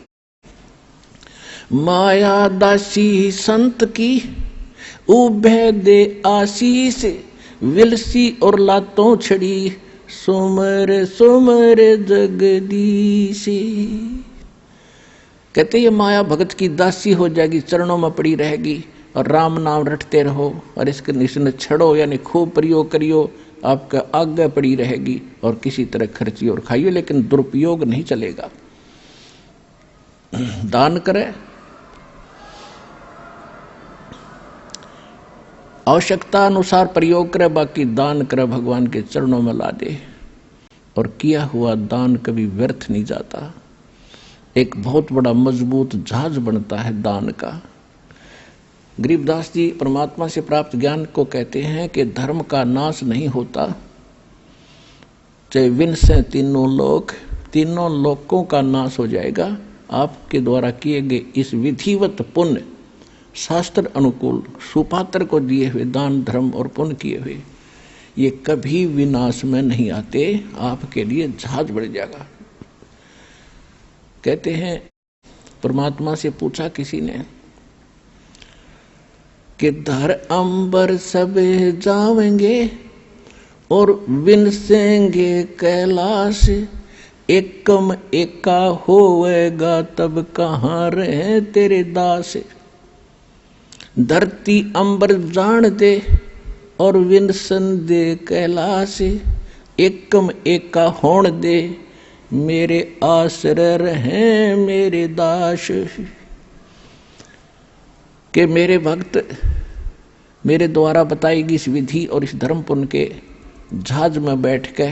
माया दासी संत की उभय दे आशीष, विलसी और लातों छड़ी, सुमर सुमर जगदीश। कहते ये माया भगत की दासी हो जाएगी, चरणों में पड़ी रहेगी और राम नाम रटते रहो और इसके निशान छड़ो, यानी खूब प्रयोग करियो, आपका आगे पड़ी रहेगी और किसी तरह खर्चियो और खाइयो, लेकिन दुरुपयोग नहीं चलेगा। दान करे, आवश्यकता अनुसार प्रयोग करे, बाकी दान करे भगवान के चरणों में ला दे। और किया हुआ दान कभी व्यर्थ नहीं जाता, एक बहुत बड़ा मजबूत जहाज बनता है दान का। गरीबदास जी परमात्मा से प्राप्त ज्ञान को कहते हैं कि धर्म का नाश नहीं होता, चाहे विनाश से तीनों लोकों का नाश हो जाएगा। आपके द्वारा किए गए इस विधिवत पुण्य, शास्त्र अनुकूल, सुपात्र को दिए हुए दान, धर्म और पुण्य किए हुए, ये कभी विनाश में नहीं आते, आपके लिए जहाज बढ़ जाएगा। कहते हैं परमात्मा से पूछा किसी ने कि धर अंबर सब जावेंगे और विनसेंगे कैलाश, एकम एका होएगा तब कहाँ रहे तेरे दास। धरती अंबर जान दे और विनसन दे कैलाश, एकम एका होण दे मेरे आश्रय रहे मेरे दास। कि मेरे भक्त मेरे द्वारा बताई गई इस विधि और इस धर्म पुण्य के जहाज में बैठ के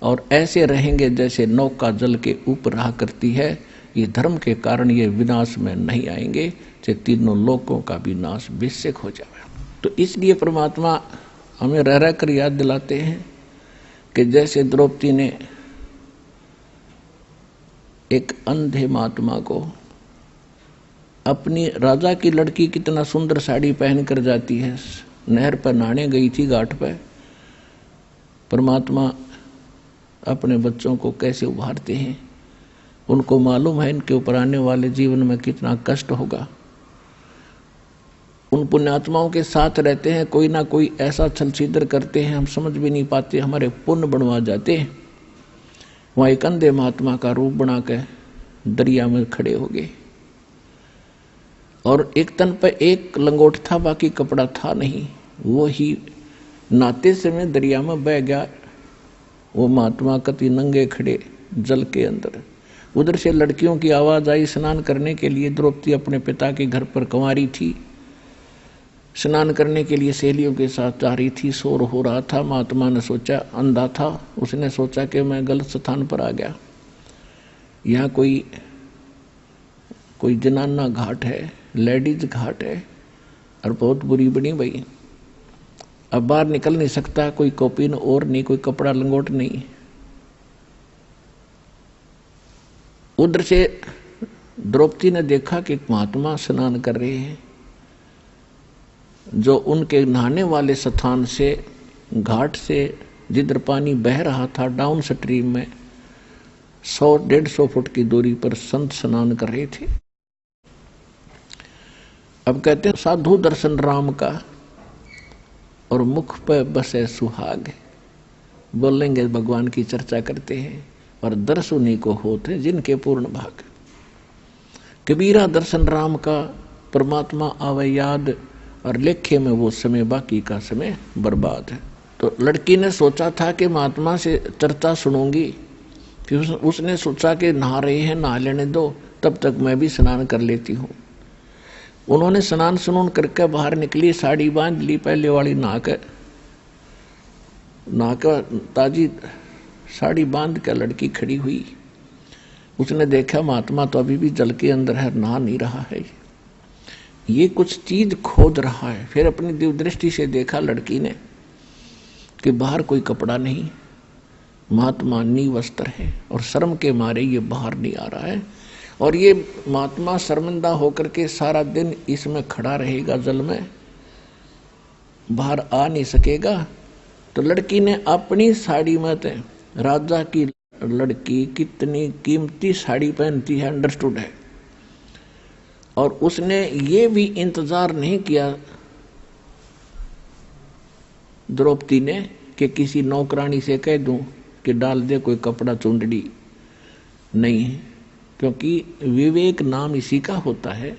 और ऐसे रहेंगे जैसे नौका जल के ऊपर रहा करती है। ये धर्म के कारण ये विनाश में नहीं आएंगे, चाहे तीनों लोकों का भी नाश बेशक हो जाए। तो इसलिए परमात्मा हमें रह रह कर याद दिलाते हैं कि जैसे द्रौपदी ने एक अंधे महात्मा को, अपनी राजा की लड़की कितना सुंदर साड़ी पहन कर जाती है, नहर पर नहाने गई थी घाट पर, परमात्मा अपने बच्चों को कैसे उभारते हैं। उनको मालूम है इनके ऊपर आने वाले जीवन में कितना कष्ट होगा। उन पुण्यात्माओं के साथ रहते हैं, कोई ना कोई ऐसा छल छिद्र करते हैं, हम समझ भी नहीं पाते, हमारे पुण्य बनवा जाते हैं। वहाँ एक अंधे महात्मा का रूप बना के दरिया में खड़े हो गए और एक तन पर एक लंगोट था, बाकी कपड़ा था नहीं। वो ही नहाते समय दरिया में बह गया। वो महात्मा कति नंगे खड़े जल के अंदर। उधर से लड़कियों की आवाज आई स्नान करने के लिए। द्रौपदी अपने पिता के घर पर कंवारी थी, स्नान करने के लिए सहेलियों के साथ जा रही थी। शोर हो रहा था। महात्मा ने सोचा, अंधा था, उसने सोचा कि मैं गलत स्थान पर आ गया, यहाँ कोई जनाना घाट है, लेडीज घाट है और बहुत बुरी बनी भाई। अब बाहर निकल नहीं सकता, कोई कॉपिन और नहीं, कोई कपड़ा लंगोट नहीं। उधर से द्रौपदी ने देखा कि महात्मा स्नान कर रहे हैं, जो उनके नहाने वाले स्थान से, घाट से जिधर पानी बह रहा था डाउन स्ट्रीम में 100-150 फुट की दूरी पर संत स्नान कर रहे थे। अब कहते हैं साधु दर्शन राम का और मुख पर बसे सुहाग। बोलेंगे भगवान की चर्चा करते हैं और दर्श उन्हीं को होते जिनके पूर्ण भाग। कबीरा दर्शन राम का, परमात्मा आवे याद और लेखे में वो समय, बाकी का समय बर्बाद है। तो लड़की ने सोचा था कि महात्मा से चर्चा सुनूंगी, फिर उसने सोचा कि नहा रहे हैं, नहा लेने दो, तब तक मैं भी स्नान कर लेती हूँ। उन्होंने स्नान सुनून करके बाहर निकली, साड़ी बांध ली, पहले वाली नहा कर ताजी साड़ी बांध कर लड़की खड़ी हुई। उसने देखा महात्मा तो अभी भी जल के अंदर है, नहा नहीं रहा है, ये कुछ चीज खोद रहा है। फिर अपनी दिव्य दृष्टि से देखा लड़की ने कि बाहर कोई कपड़ा नहीं, महात्मा निवस्त्र है और शर्म के मारे ये बाहर नहीं आ रहा है। और ये महात्मा शर्मिंदा होकर के सारा दिन इसमें खड़ा रहेगा, जल में बाहर आ नहीं सकेगा। तो लड़की ने अपनी साड़ी में, राजा की लड़की कितनी कीमती साड़ी पहनती है अंडरस्टूड है, और उसने ये भी इंतजार नहीं किया द्रौपदी ने कि किसी नौकरानी से कह दूं कि डाल दे कोई कपड़ा चुंडड़ी, नहीं, क्योंकि विवेक नाम इसी का होता है।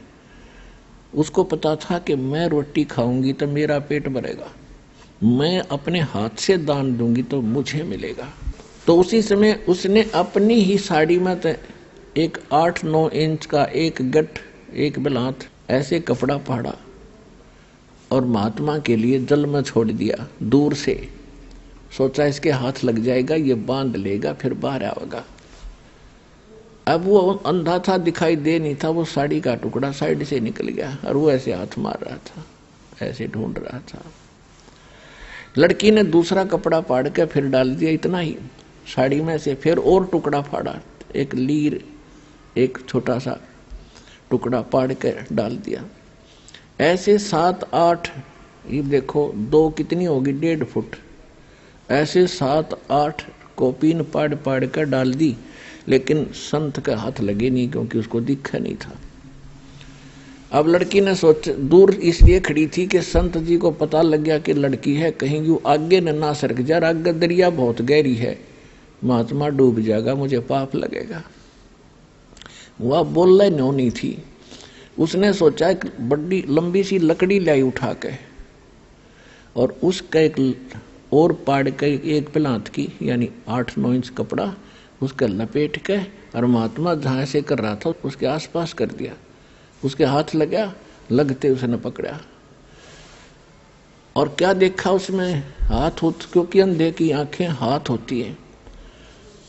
उसको पता था कि मैं रोटी खाऊंगी तो मेरा पेट भरेगा, मैं अपने हाथ से दान दूंगी तो मुझे मिलेगा। तो उसी समय उसने अपनी ही साड़ी में एक 8-9 इंच का एक गठ, एक बिलात ऐसे कपड़ा फाड़ा और महात्मा के लिए जल में छोड़ दिया दूर से। सोचा इसके हाथ लग जाएगा, ये बांध लेगा, फिर बाहर आएगा। अब वो अंधा था, दिखाई दे नहीं था, वो साड़ी का टुकड़ा साइड से निकल गया और वो ऐसे हाथ मार रहा था, ऐसे ढूंढ रहा था। लड़की ने दूसरा कपड़ा फाड़ के फिर डाल दिया, इतना ही साड़ी में से। फिर और टुकड़ा फाड़ा, एक लीर, एक छोटा सा टुकड़ा फाड़ के डाल दिया। ऐसे 7-8, ये देखो 2 कितनी होगी, 1.5 फुट, ऐसे 7-8 कॉपीन पाड़ पाड़ कर डाल दी। लेकिन संत का हाथ लगे नहीं, क्योंकि उसको दिखा नहीं था। अब लड़की ने सोच, दूर इसलिए खड़ी थी कि संत जी को पता लग गया कि लड़की है, कहीं यू आगे न ना सरक जा, आगे दरिया बहुत गहरी है, महात्मा डूब जाएगा, मुझे पाप लगेगा। वह बोलने नो नहीं थी। उसने सोचा एक बड़ी लंबी सी लकड़ी लाई उठा के और उसका एक और पाड़ के एक पिलांत की, यानी 8-9 इंच कपड़ा उसका लपेट के, और महात्मा जहां से कर रहा था उसके आसपास कर दिया। उसके हाथ लगा, लगते उसने पकड़ा और क्या देखा उसमें, हाथ होत, क्योंकि अंधे की आंखें हाथ होती है।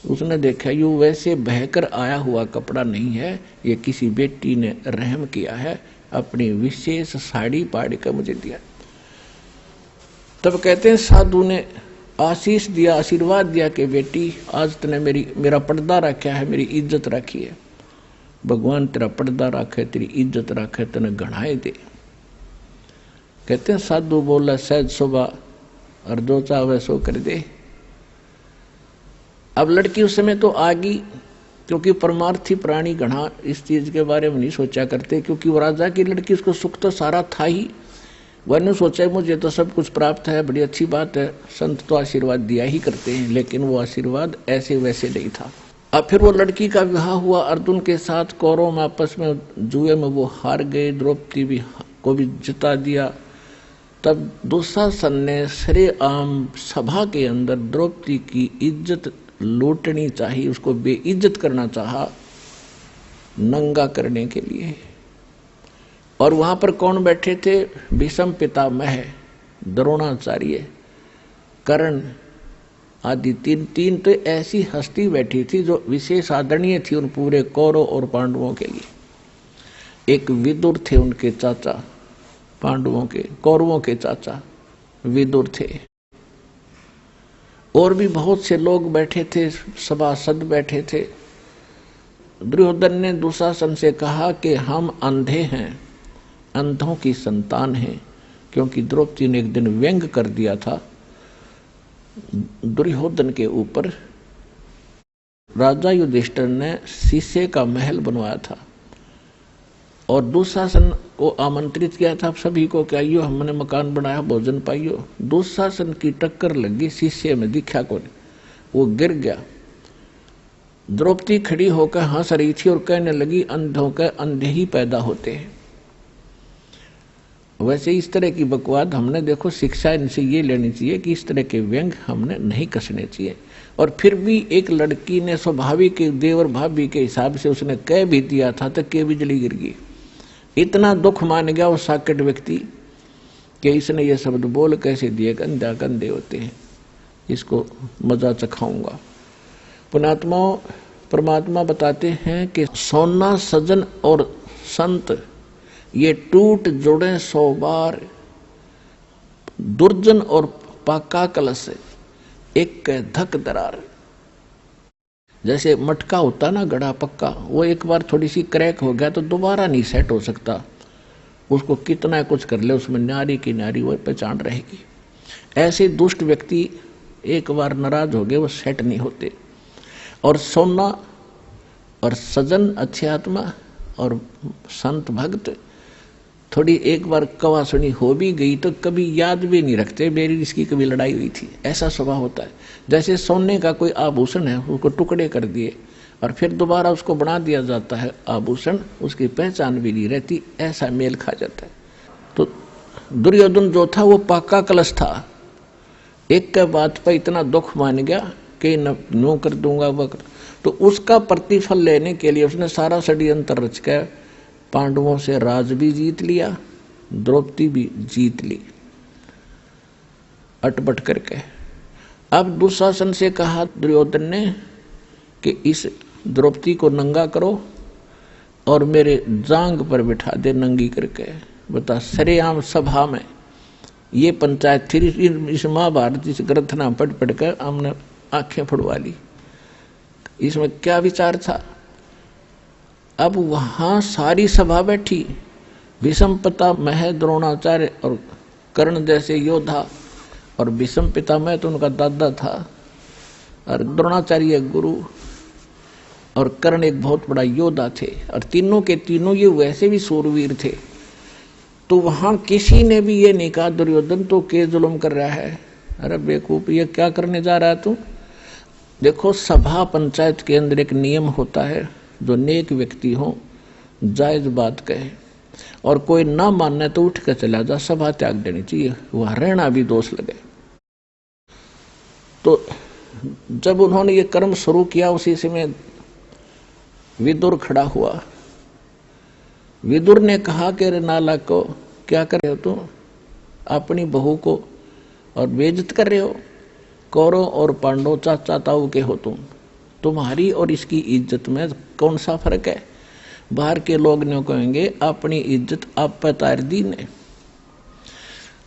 उसने देखा यू वैसे बहकर आया हुआ कपड़ा नहीं है, ये किसी बेटी ने रहम किया है, अपनी विशेष साड़ी पाड़ कर मुझे दिया। तब कहते हैं साधु ने आशीष दिया, आशीर्वाद दिया कि बेटी आज तूने मेरा पर्दा रखा है, मेरी इज्जत रखी है, भगवान तेरा पर्दा रखे, तेरी इज्जत रखे, तेने गढ़ाए दे। कहते हैं साधु बोला सहज सुबह और जो चाहे सो कर दे। अब लड़की उस समय तो आ गई, क्योंकि परमार्थी प्राणी गणा इस चीज के बारे में नहीं सोचा करते, क्योंकि वो राजा की लड़की, उसको सुख तो सारा था ही। वह सोचा मुझे तो सब कुछ प्राप्त है, बड़ी अच्छी बात है, संत तो आशीर्वाद दिया ही करते हैं, लेकिन वो आशीर्वाद ऐसे वैसे नहीं था। अब फिर वो लड़की का विवाह हुआ अर्जुन के साथ, कौरवों में आपस में जुए में वो हार गए, द्रौपदी भी को भी जिता दिया। तब दुशासन ने सरेआम सभा के अंदर द्रौपदी की इज्जत लूटनी चाहिए, उसको बेइज्जत करना चाहा, नंगा करने के लिए। और वहां पर कौन बैठे थे, भीष्म पितामह, द्रोणाचार्य, कर्ण आदि तीन तो ऐसी हस्ती बैठी थी जो विशेष आदरणीय थी उन पूरे कौरव और पांडवों के लिए। एक विदुर थे उनके चाचा, पांडवों के, कौरवों के चाचा विदुर थे, और भी बहुत से लोग बैठे थे, सभासद बैठे थे। दुर्योधन ने दुशासन से कहा कि हम अंधे हैं, अंधों की संतान हैं, क्योंकि द्रौपदी ने एक दिन व्यंग कर दिया था दुर्योधन के ऊपर। राजा युधिष्ठिर ने शीशे का महल बनवाया था और दुशासन को आमंत्रित किया था सभी को कि आइयो हमने मकान बनाया, भोजन पाइयो। दुशासन की टक्कर लगी शीशे में, दिखा को वो गिर गया। द्रौपदी खड़ी होकर हंस रही थी और कहने लगी अंधों के अंधे ही पैदा होते हैं। वैसे इस तरह की बकवाद हमने देखो शिक्षा इनसे ये लेनी चाहिए कि इस तरह के व्यंग हमने नहीं कसने चाहिए। और फिर भी एक लड़की ने स्वाभाविक देवर भाभी के हिसाब से उसने कह भी दिया था तो के बिजली गिर गई। इतना दुख मान गया वो साकेट व्यक्ति कि इसने ये शब्द बोल कैसे दिए, गंदा गंदे होते हैं, इसको मजा चखाऊंगा। पुणात्माओं, परमात्मा बताते हैं कि सोना सजन और संत ये टूट जुड़े 100 बार, दुर्जन और पाका कलश एक धक दरार। जैसे मटका होता ना गड़ा पक्का, वो एक बार थोड़ी सी क्रैक हो गया तो दोबारा नहीं सेट हो सकता, उसको कितना कुछ कर ले उसमें न्यारी की न्यारी वो पहचान रहेगी। ऐसे दुष्ट व्यक्ति एक बार नाराज हो गए वो सेट नहीं होते। और सोना और सजन अच्छी आत्मा और संत भक्त थोड़ी एक बार कवा सुनी हो भी गई तो कभी याद भी नहीं रखते मेरी इसकी कभी लड़ाई हुई थी, ऐसा स्वभाव होता है। जैसे सोने का कोई आभूषण है उसको टुकड़े कर दिए और फिर दोबारा उसको बना दिया जाता है आभूषण, उसकी पहचान भी नहीं रहती, ऐसा मेल खा जाता है। तो दुर्योधन जो था वो पाका कलश था, एक के बात पर इतना दुख मान गया कि नो कर दूंगा वह कर, तो उसका प्रतिफल लेने के लिए उसने सारा षड्यंत्र रच कर पांडवों से राज भी जीत लिया, द्रौपदी भी जीत ली अटपट करके। अब दुशासन से कहा दुर्योधन ने कि इस द्रौपदी को नंगा करो और मेरे जांग पर बिठा दे नंगी करके। बता, सरेआम सभा में ये पंचायत थी, इस महाभारत इस ग्रंथना पढ़ कर हमने आंखें फुड़वा ली। इसमें क्या विचार था? अब वहां सारी सभा बैठी, भीष्म पितामह, द्रोणाचार्य और कर्ण जैसे योद्धा, और भीष्म पितामह तो उनका दादा था, और द्रोणाचार्य गुरु, और कर्ण एक बहुत बड़ा योद्धा थे, और तीनों के तीनों ये वैसे भी सूरवीर थे। तो वहां किसी ने भी ये नहीं कहा दुर्योधन तो के जुल्म कर रहा है, अरे बेवकूफ ये क्या करने जा रहा है तू। देखो सभा पंचायत के अंदर एक नियम होता है, जो नेक व्यक्ति हो जायज बात कहे और कोई ना मानने तो उठ कर चला जा, सभा त्याग देनी चाहिए, वहां रहना भी दोष लगे। तो जब उन्होंने ये कर्म शुरू किया उसी समय विदुर खड़ा हुआ। विदुर ने कहा कि रे नालायक को क्या कर रहे हो तुम, अपनी बहू को और बेइज्जत कर रहे हो। कौरव और पांडव चाचा ताऊ के हो तुम, तुम्हारी और इसकी इज्जत में कौन सा फर्क है। बाहर के लोग ने कहेंगे अपनी इज्जत आप पर तार दी ने।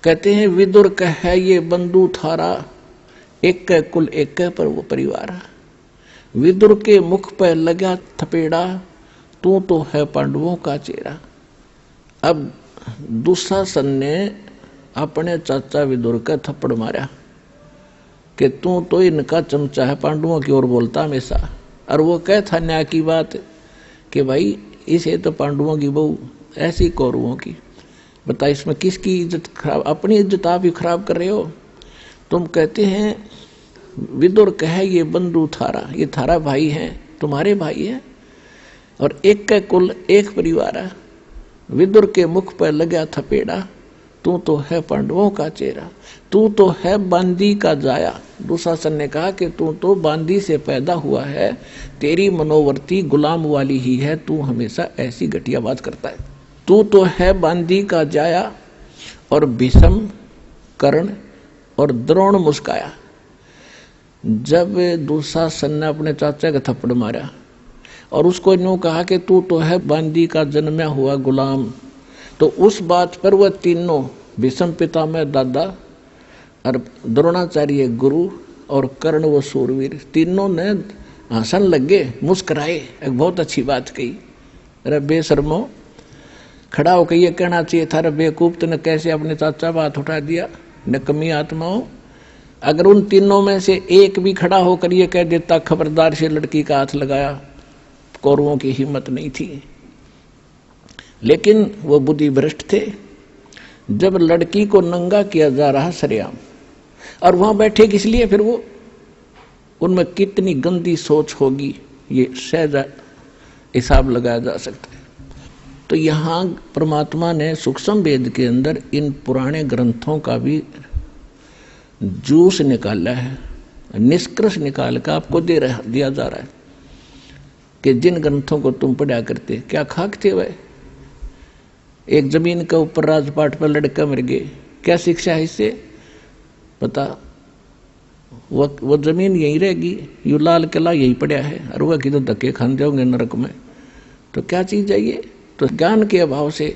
कहते हैं विदुर कह ये बंधु थारा, एक के कुल एक के पर वो परिवार। विदुर के मुख पर लगा थपेड़ा, तू तो है पांडवों का चेहरा। अब दुशासन ने अपने चाचा विदुर का थप्पड़ मारा कि तू तो इनका चमचा है, पांडवों की ओर बोलता हमेशा। और वो कह था न्याय की बात कि भाई इसे तो पांडवों की बहू, ऐसी कौरवों की। बता इसमें किसकी इज्जत खराब, अपनी इज्जत आप ही खराब कर रहे हो। तुम कहते हैं विदुर कहे ये बंधु थारा, ये थारा भाई है, तुम्हारे भाई है, और एक का कुल एक परिवार है। विदुर के मुख पर लगा थपेड़ा, तू तो है पांडवों का चेहरा, तू तो है बांदी का जाया। दुशासन ने कहा कि तू तो बांदी से पैदा हुआ है, तेरी मनोवर्ती गुलाम वाली ही है, तू हमेशा ऐसी घटिया बात करता है। तू तो है बांदी का जाया। और भीष्म, कर्ण और द्रोण मुस्काया। जब दुशासन ने अपने चाचा का थप्पड़ मारा और उसको यूं कहा कि तू तो है बांदी का जन्मा हुआ गुलाम, तो उस बात पर वह तीनों भीष्म पितामह दादा और द्रोणाचार्य गुरु और कर्ण वो सूरवीर, तीनों ने हंसन लगे, मुस्कुराए, एक बहुत अच्छी बात कही। अरे बेशर्मो, खड़ा होकर ये कहना चाहिए था रे बेवकूफ तूने कैसे अपने चाचा पर हाथ उठा दिया, नकमी आत्माओं। अगर उन तीनों में से एक भी खड़ा होकर ये कह देता खबरदार से लड़की का हाथ लगाया, कौरवों की हिम्मत नहीं थी। लेकिन वो बुद्धि भ्रष्ट थे। जब लड़की को नंगा किया जा रहा सरेआम, और वहां बैठे किस लिए, फिर वो उनमें कितनी गंदी सोच होगी ये सहज हिसाब लगाया जा सकता है। तो यहाँ परमात्मा ने सूक्ष्म वेद के अंदर इन पुराने ग्रंथों का भी जूस निकाला है, निष्कर्ष निकाल कर आपको दिया जा रहा है कि जिन ग्रंथों को तुम पढ़ा करते क्या खाक थे वह। एक जमीन के ऊपर राजपाट पर लड़का मर गए, क्या शिक्षा है इससे? पता वो जमीन यहीं रहेगी, यू लाल किला यहीं पड़ा है, और वह किधर धक्के खान जाओगे नरक में। तो क्या चीज है ये? तो ज्ञान के अभाव से,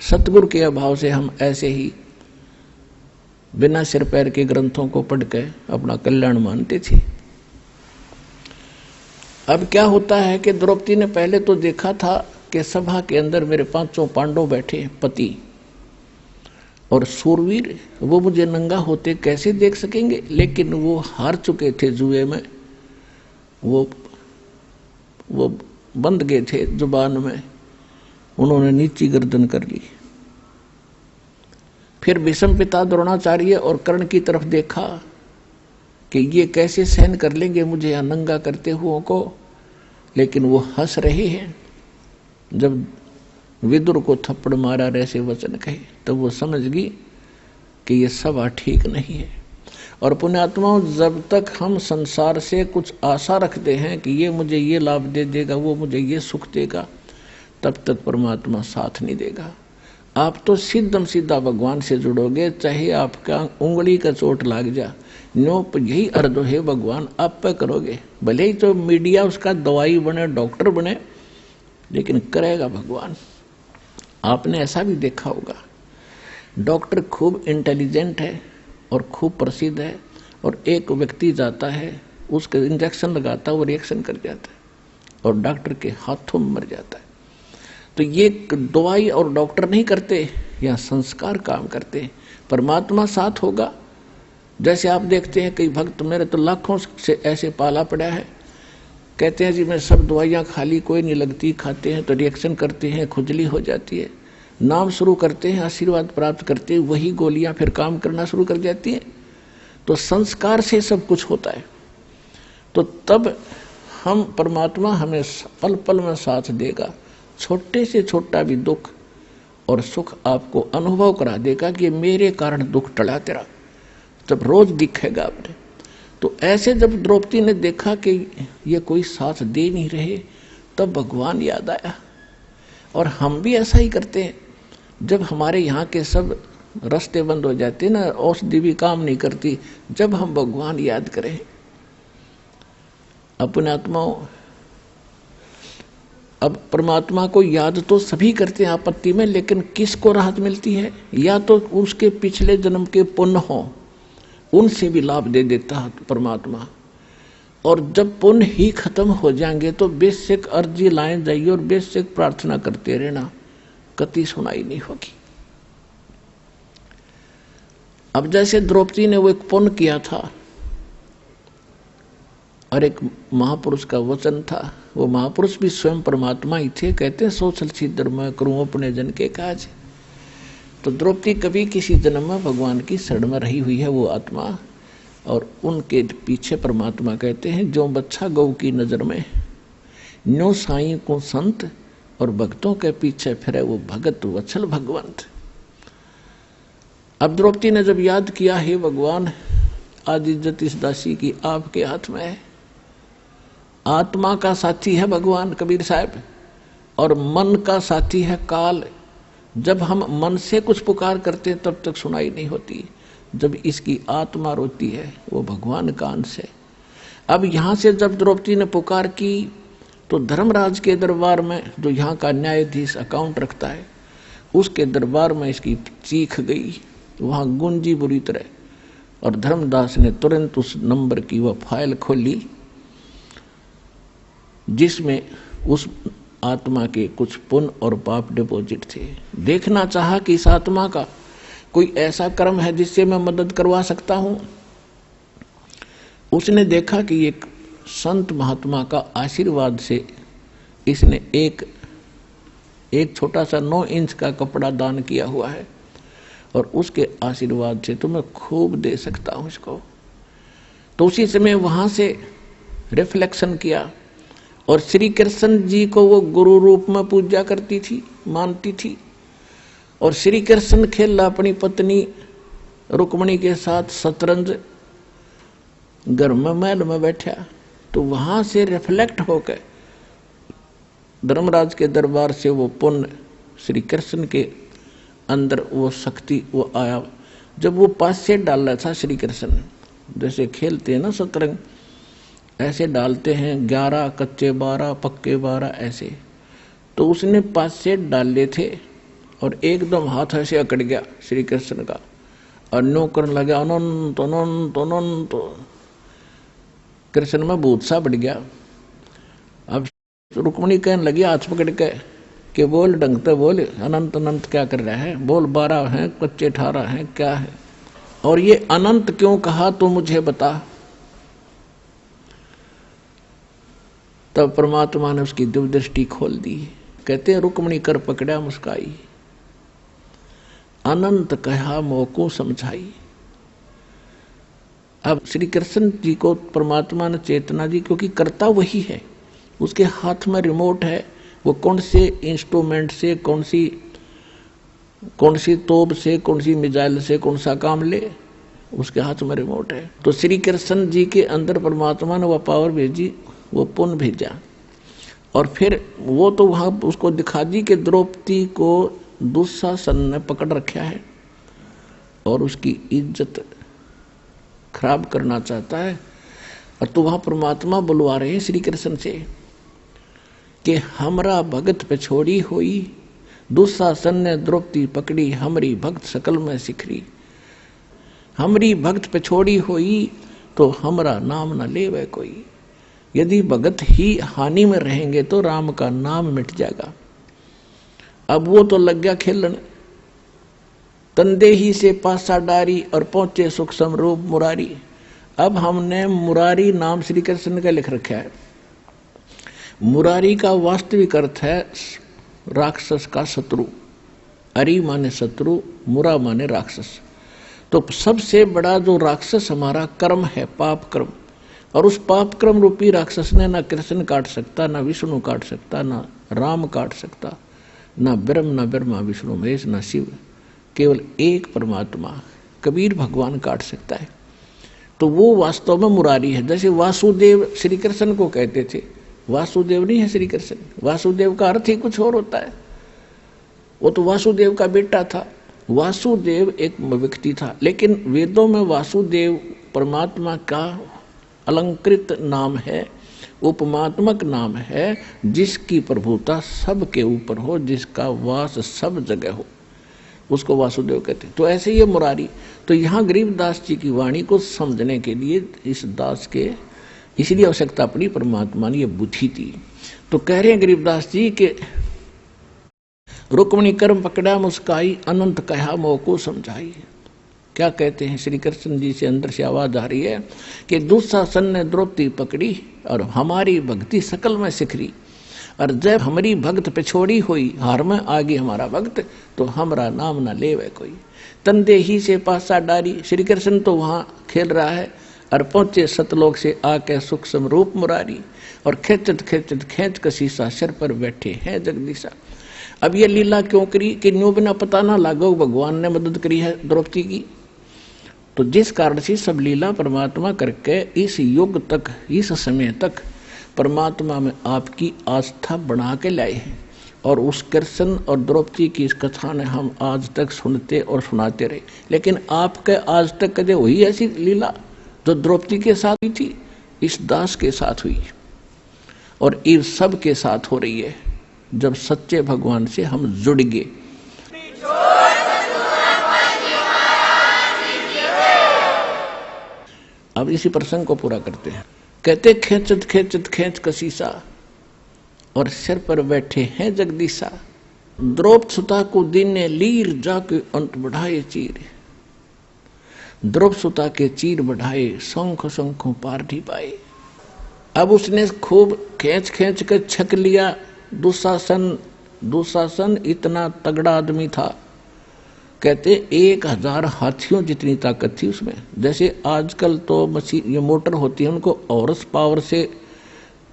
सतगुरु के अभाव से हम ऐसे ही बिना सिर पैर के ग्रंथों को पढ़ के अपना कल्याण मानते थे। अब क्या होता है कि द्रौपदी ने पहले तो देखा था कि सभा के अंदर मेरे 5 पांडव बैठे, पति और सूरवीर, वो मुझे नंगा होते कैसे देख सकेंगे? लेकिन वो हार चुके थे जुए में, वो बंद गए थे जुबान में, उन्होंने नीची गर्दन कर ली। फिर भीष्म पिता द्रोणाचार्य और कर्ण की तरफ देखा कि ये कैसे सहन कर लेंगे मुझे यहाँ नंगा करते हुओं को, लेकिन वो हंस रहे हैं। जब विदुर को थप्पड़ मारा ऐसे वचन कहे तब वो समझ गई कि ये सभा ठीक नहीं है। और पुण्यात्माओं, जब तक हम संसार से कुछ आशा रखते हैं कि ये मुझे ये लाभ दे देगा, वो मुझे ये सुख देगा, तब तक परमात्मा साथ नहीं देगा। आप तो सीधम सीधा भगवान से जुड़ोगे, चाहे आपका उंगली का चोट लाग जा, नो यही अर्थ है भगवान आप पे करोगे। भले ही तो मीडिया उसका दवाई बने, डॉक्टर बने, लेकिन करेगा भगवान। आपने ऐसा भी देखा होगा, डॉक्टर खूब इंटेलिजेंट है और खूब प्रसिद्ध है, और एक व्यक्ति जाता है, उसके इंजेक्शन लगाता है, वो रिएक्शन कर जाता है और डॉक्टर के हाथों में मर जाता है। तो ये दवाई और डॉक्टर नहीं करते, या संस्कार काम करते। परमात्मा साथ होगा। जैसे आप देखते हैं कई भक्त, मेरे तो लाखों से ऐसे पाला पड़ा है, कहते हैं जी मैं सब दवाइयाँ खा ली, कोई नहीं लगती, खाते हैं तो रिएक्शन करते हैं, खुजली हो जाती है, नाम शुरू करते हैं, आशीर्वाद प्राप्त करते हैं, वही गोलियां फिर काम करना शुरू कर जाती हैं। तो संस्कार से सब कुछ होता है। तो तब हम परमात्मा हमें पल पल में साथ देगा। छोटे से छोटा भी दुख और सुख आपको अनुभव करा देगा कि मेरे कारण दुख टला तेरा, जब रोज दिखेगा आपने। तो ऐसे जब द्रौपदी ने देखा कि ये कोई साथ दे नहीं रहे, तब भगवान याद आया। और हम भी ऐसा ही करते हैं, जब हमारे यहाँ के सब रास्ते बंद हो जाते ना, औषधि भी काम नहीं करती, जब हम भगवान याद करें। अपने आत्माओं, अब परमात्मा को याद तो सभी करते हैं आपत्ति में, लेकिन किसको राहत मिलती है? या तो उसके पिछले जन्म के पुण्य हो, उनसे भी लाभ दे देता है परमात्मा। और जब पुण्य ही खत्म हो जाएंगे तो बेशक अर्जी लाए जाइए और बेशक प्रार्थना करते रहना, कति सुनाई नहीं होगी। अब जैसे द्रौपदी ने वो एक पुण्य किया था और एक महापुरुष का वचन था, वो महापुरुष भी स्वयं परमात्मा ही थे। कहते हैं सोचल छिद्र मैं करूं अपने जन के काज। तो द्रौपदी कभी किसी जन्म में भगवान की शरण में रही हुई है वो आत्मा, और उनके पीछे परमात्मा कहते हैं जो बच्चा गौ की नजर में, न्यो साईं को संत, और भक्तों के पीछे फिरे वो भगत वत्सल भगवंत। अब द्रौपदी ने जब याद किया, हे भगवान आज इज्जत इस दासी की आपके हाथ में है। आत्मा का साथी है भगवान कबीर साहब, और मन का साथी है काल। जब हम मन से कुछ पुकार करते हैं तब तक सुनाई नहीं होती, जब इसकी आत्मा रोती है वो भगवान का अंश है। अब यहाँ से जब द्रौपदी ने पुकार की तो धर्मराज के दरबार में, जो यहाँ का न्यायाधीश अकाउंट रखता है, उसके दरबार में इसकी चीख गई, वहाँ गूंजी बुरी तरह। और धर्मदास ने तुरंत उस नंबर की वह फाइल खोली जिसमें उस आत्मा के कुछ पुण्य और पाप डिपॉजिट थे। देखना चाहा कि इस आत्मा का कोई ऐसा कर्म है जिससे मैं मदद करवा सकता हूं। उसने देखा कि एक संत महात्मा का आशीर्वाद से इसने एक छोटा सा 9 इंच का कपड़ा दान किया हुआ है, और उसके आशीर्वाद से तो मैं खूब दे सकता हूं इसको। तो उसी समय वहां से रिफ्लेक्शन किया, और श्री कृष्ण जी को वो गुरु रूप में पूजा करती थी, मानती थी। और श्री कृष्ण खेला अपनी पत्नी रुक्मणी के साथ शतरंज, घर में महल में बैठा। तो वहां से रिफ्लेक्ट होकर धर्मराज के दरबार से वो पुण्य श्री कृष्ण के अंदर वो शक्ति वो आया। जब वो पास से डाल रहा था श्री कृष्ण, जैसे खेलते हैं ना शतरंज, ऐसे डालते हैं 11 कच्चे 12 पक्के 12 ऐसे। तो उसने 5 सेट डाले थे और एकदम हाथ ऐसे अकड़ गया श्री कृष्ण का और नो करने लगा अनंत अनंत अनंत। कृष्ण में भूत सा बढ़ गया। अब रुक्मिणी कहने लगी हाथ पकड़ के कि बोल ढंग से बोल, अनंत अनंत क्या कर रहा है, बोल 12 हैं कच्चे 18 हैं क्या है, और ये अनंत क्यों कहा तो मुझे बता। तब परमात्मा ने उसकी दिव्य दृष्टि खोल दी। कहते रुक्मिणी कर पकड़ा मुस्काई, अनंत कहा मोको समझाई। अब श्री कृष्ण जी को परमात्मा ने चेतना दी, क्योंकि करता वही है, उसके हाथ में रिमोट है। वो कौन से इंस्ट्रूमेंट से, कौन सी तोप से, कौन सी मिसाइल से कौन सा काम ले, उसके हाथ में रिमोट है। तो श्री कृष्ण जी के अंदर परमात्मा ने वह पावर भेजी, वो पुण्य भेजा, और फिर वो तो वहां उसको दिखा दी कि द्रौपदी को दुशासन ने पकड़ रखा है और उसकी इज्जत खराब करना चाहता है। और तो वहां परमात्मा बुलवा रहे हैं श्री कृष्ण से कि हमरा भगत पे छोड़ी हुई, दुशासन ने द्रौपदी पकड़ी, हमरी भक्त सकल में सिखरी। हमरी भक्त पे छोड़ी हुई तो हमरा नाम न लेवे कोई। यदि भगत ही हानि में रहेंगे तो राम का नाम मिट जाएगा। अब वो तो लग गया खेलन, तंदे ही से पासा डारी और पहुंचे सुख समरूप मुरारी। अब हमने मुरारी नाम श्री कृष्ण का लिख रखा है। मुरारी का वास्तविक अर्थ है राक्षस का शत्रु। अरि माने शत्रु, मुरा माने राक्षस। तो सबसे बड़ा जो राक्षस हमारा कर्म है, पाप कर्म, और उस पाप क्रम रूपी राक्षस ने ना कृष्ण काट सकता, ना विष्णु काट सकता, ना राम काट सकता, ना ब्रह्म, ना ब्रह्मा विष्णु महेश, ना शिव, केवल एक परमात्मा कबीर भगवान काट सकता है। तो वो वास्तव में मुरारी है। जैसे वासुदेव श्री कृष्ण को कहते थे, वासुदेव नहीं है श्री कृष्ण, वासुदेव का अर्थ ही कुछ और होता है। वो तो वासुदेव का बेटा था। वासुदेव एक व्यक्ति था, लेकिन वेदों में वासुदेव परमात्मा का अलंकृत नाम है, उपमात्मक नाम है, जिसकी प्रभुता सबके ऊपर हो, जिसका वास सब जगह हो, उसको वासुदेव कहते हैं। तो ऐसे ही मुरारी। तो यहाँ गरीबदास जी की वाणी को समझने के लिए इस दास के इसलिए आवश्यकता पड़ी, परमात्मा ने ये बुद्धि दी। तो कह रहे हैं गरीबदास जी के रुक्मिणी कर्म पकड़ा मुस्काई, अनंत कहा मोको समझाई। क्या कहते हैं श्री कृष्ण जी से अंदर से आवाज आ रही है कि दुशासन ने द्रौपदी पकड़ी और हमारी भक्ति सकल में सिखरी। और जब हमारी भक्त पे छोड़ी हुई, हार में आ गई हमारा भक्त, तो हमारा नाम न लेवे कोई। तंदे ही से पासा डारी। श्री कृष्ण तो वहाँ खेल रहा है और पहुंचे सतलोक से आके सुख समरूप मुरारी। और खेचत खेचत खेच कसीसा सिर पर बैठे हैं जगदीशा। अब ये लीला क्यों करी कि न्यू बिना पता ना लागो भगवान ने मदद करी है द्रौपदी की। तो जिस कारण से सब लीला परमात्मा करके इस युग तक, इस समय तक परमात्मा में आपकी आस्था बना के लाए हैं। और उस कृष्ण और द्रौपदी की इस कथा ने हम आज तक सुनते और सुनाते रहे। लेकिन आपके आज तक कदे हुई ऐसी लीला जो द्रौपदी के साथ हुई थी, इस दास के साथ हुई और इस सब के साथ हो रही है, जब सच्चे भगवान से हम जुड़ गए। अब इसी प्रसंग को पूरा करते हैं। कहते खेचत खेचत खेच कसीसा और सिर पर बैठे हैं जगदीशा। द्रौपद सुता को दिन ने लीर जाके अंत बढ़ाए चीर। द्रौपद सुता के चीर बढ़ाए, शंख शंखों पार ढी पाए। अब उसने खूब खींच खींच कर छक लिया। दुशासन इतना तगड़ा आदमी था, कहते 1000 हाथियों जितनी ताकत थी उसमें। जैसे आजकल तो मशीन, ये मोटर होती है, उनको हॉर्स पावर से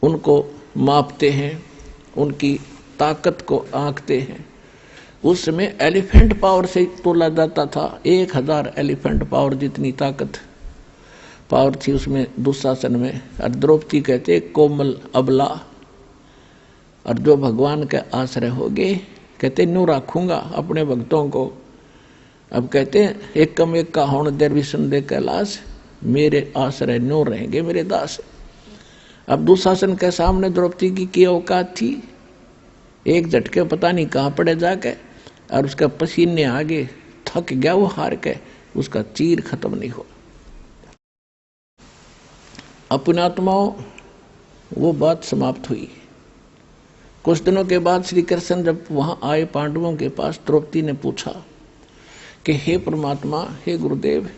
उनको मापते हैं, उनकी ताकत को आंकते हैं। उस समय एलिफेंट पावर से तोला जाता था। 1000 एलिफेंट पावर जितनी ताकत पावर थी उसमें दुशासन में। और द्रौपदी कहते कोमल अबला, और जो भगवान के आश्रय हो गए, कहते न्यू रखूंगा अपने भक्तों को। अब कहते हैं एक कम एक का होण देर विष्णु दे कैलाश, मेरे आश्रय नो रहेंगे मेरे दास। अब दुशासन के सामने द्रौपदी की औकात थी, एक झटके पता नहीं कहां पड़े जाके, और उसका पसीने आगे थक गया वो हार के, उसका चीर खत्म नहीं हुआ। अपने आत्माओं वो बात समाप्त हुई। कुछ दिनों के बाद श्री कृष्ण जब वहां आए पांडवों के पास, द्रौपदी ने पूछा कि हे परमात्मा, हे गुरुदेव,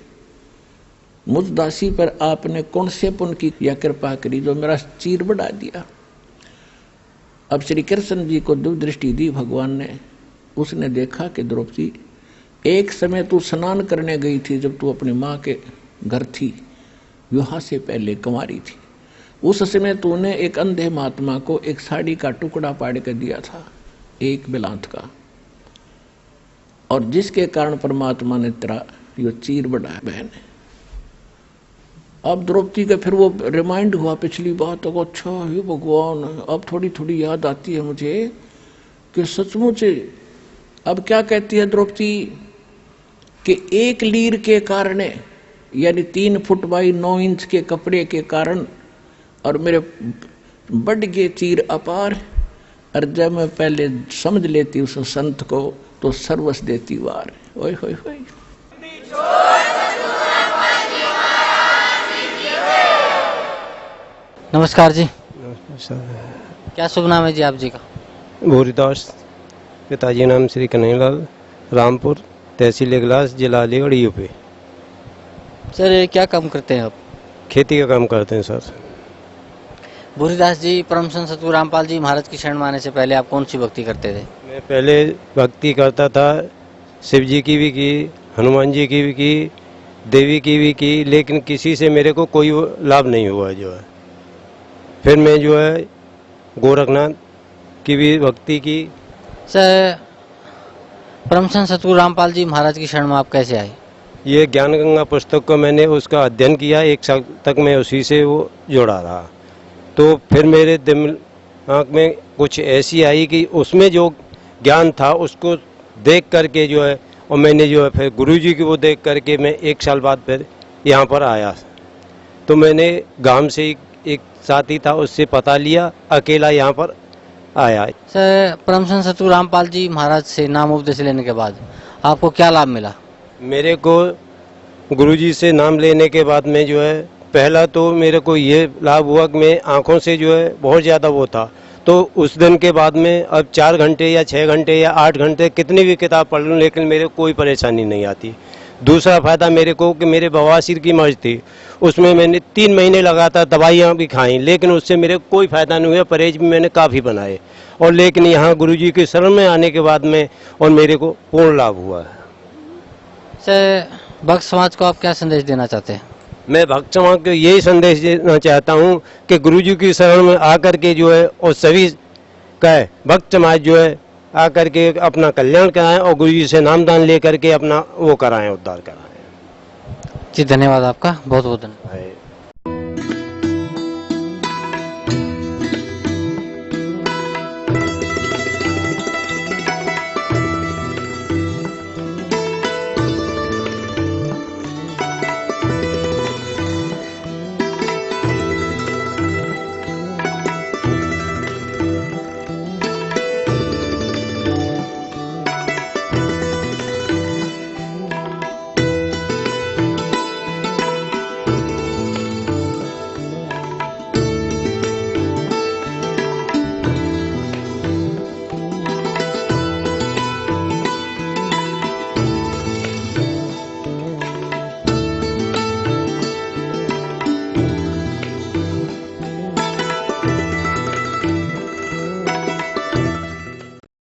मुझ दासी पर आपने कौन से पुण्य की या कृपा करी जो मेरा चीर बढ़ा दिया। अब श्री कृष्ण जी को दिव्य दृष्टि दी भगवान ने। उसने देखा कि द्रौपदी, एक समय तू स्नान करने गई थी जब तू अपनी माँ के घर थी, विवाह से पहले कुंवारी थी। उस समय तूने एक अंधे महात्मा को एक साड़ी का टुकड़ा पाड़ के दिया था, एक बिलांत का, और जिसके कारण परमात्मा ने तेरा यो चीर बढ़ाया बहन। अब द्रौपदी का फिर वो रिमाइंड हुआ पिछली बात को, अच्छा हे भगवान, अब थोड़ी थोड़ी याद आती है मुझे कि सचमुच। अब क्या कहती है द्रौपदी कि एक लीर के कारण, यानी 3 फुट बाई 9 इंच के कपड़े के कारण, और मेरे बढ़ गए चीर अपार, और जब मैं पहले समझ लेती उस संत को तो सर्वस देती वार। ओए होए होए। नमस्कार जी। क्या शुभ नाम है जी आप जी का? भूरीदास। पिताजी नाम श्री कन्हैयालाल, रामपुर, तहसील इगलास, जिला अलीगढ़, यूपी। सर ये क्या काम करते हैं आप? खेती का काम करते हैं सर। भूरीदास जी, परम संत सतगुरु रामपाल जी महाराज की शरण में आने से पहले आप कौन सी भक्ति करते थे? मैं पहले भक्ति करता था, शिव जी की भी की, हनुमान जी की भी की, देवी की भी की, लेकिन किसी से मेरे को कोई लाभ नहीं हुआ जो है। फिर मैं जो है गोरखनाथ की भी भक्ति की। सर परम संत सतगुरु रामपाल जी महाराज की शरण में आप कैसे आए? ये ज्ञान गंगा पुस्तक को मैंने उसका अध्ययन किया, 1 साल तक मैं उसी से वो जुड़ा रहा। तो फिर मेरे दिमाग में कुछ ऐसी आई कि उसमें जो ज्ञान था उसको देख करके जो है, और मैंने जो है फिर गुरुजी की वो देख करके मैं 1 साल बाद फिर यहाँ पर आया। तो मैंने गांव से एक साथी था, उससे पता लिया, अकेला यहाँ पर आया। सर परम संत सतगुरु रामपाल जी महाराज से नाम उपदेश लेने के बाद आपको क्या लाभ मिला? मेरे को गुरुजी से नाम लेने के बाद में जो है, पहला तो मेरे को ये लाभ हुआ कि मैं आँखों से जो है बहुत ज़्यादा वो था, तो उस दिन के बाद में अब 4 घंटे या 6 घंटे या 8 घंटे कितनी भी किताब पढ़ लूँ, लेकिन मेरे को कोई परेशानी नहीं आती। दूसरा फ़ायदा मेरे को कि मेरे बवासीर की मर्ज थी, उसमें मैंने 3 महीने लगातार दवाइयाँ भी खाई, लेकिन उससे मेरे कोई फ़ायदा नहीं हुआ। परहेज भी मैंने काफ़ी बनाए, और लेकिन यहाँ गुरुजी के शरण में आने के बाद में और मेरे को पूर्ण लाभ हुआ है। सर भक्त समाज को आप क्या संदेश देना चाहते हैं? मैं भक्त समाज को यही संदेश देना चाहता हूँ कि गुरुजी की शरण में आकर के जो है, और सभी का भक्त समाज जो है आकर के अपना कल्याण कराएं, और गुरुजी से नामदान लेकर के अपना वो कराएं, उद्धार कराएं। जी धन्यवाद आपका, बहुत बहुत धन्यवाद।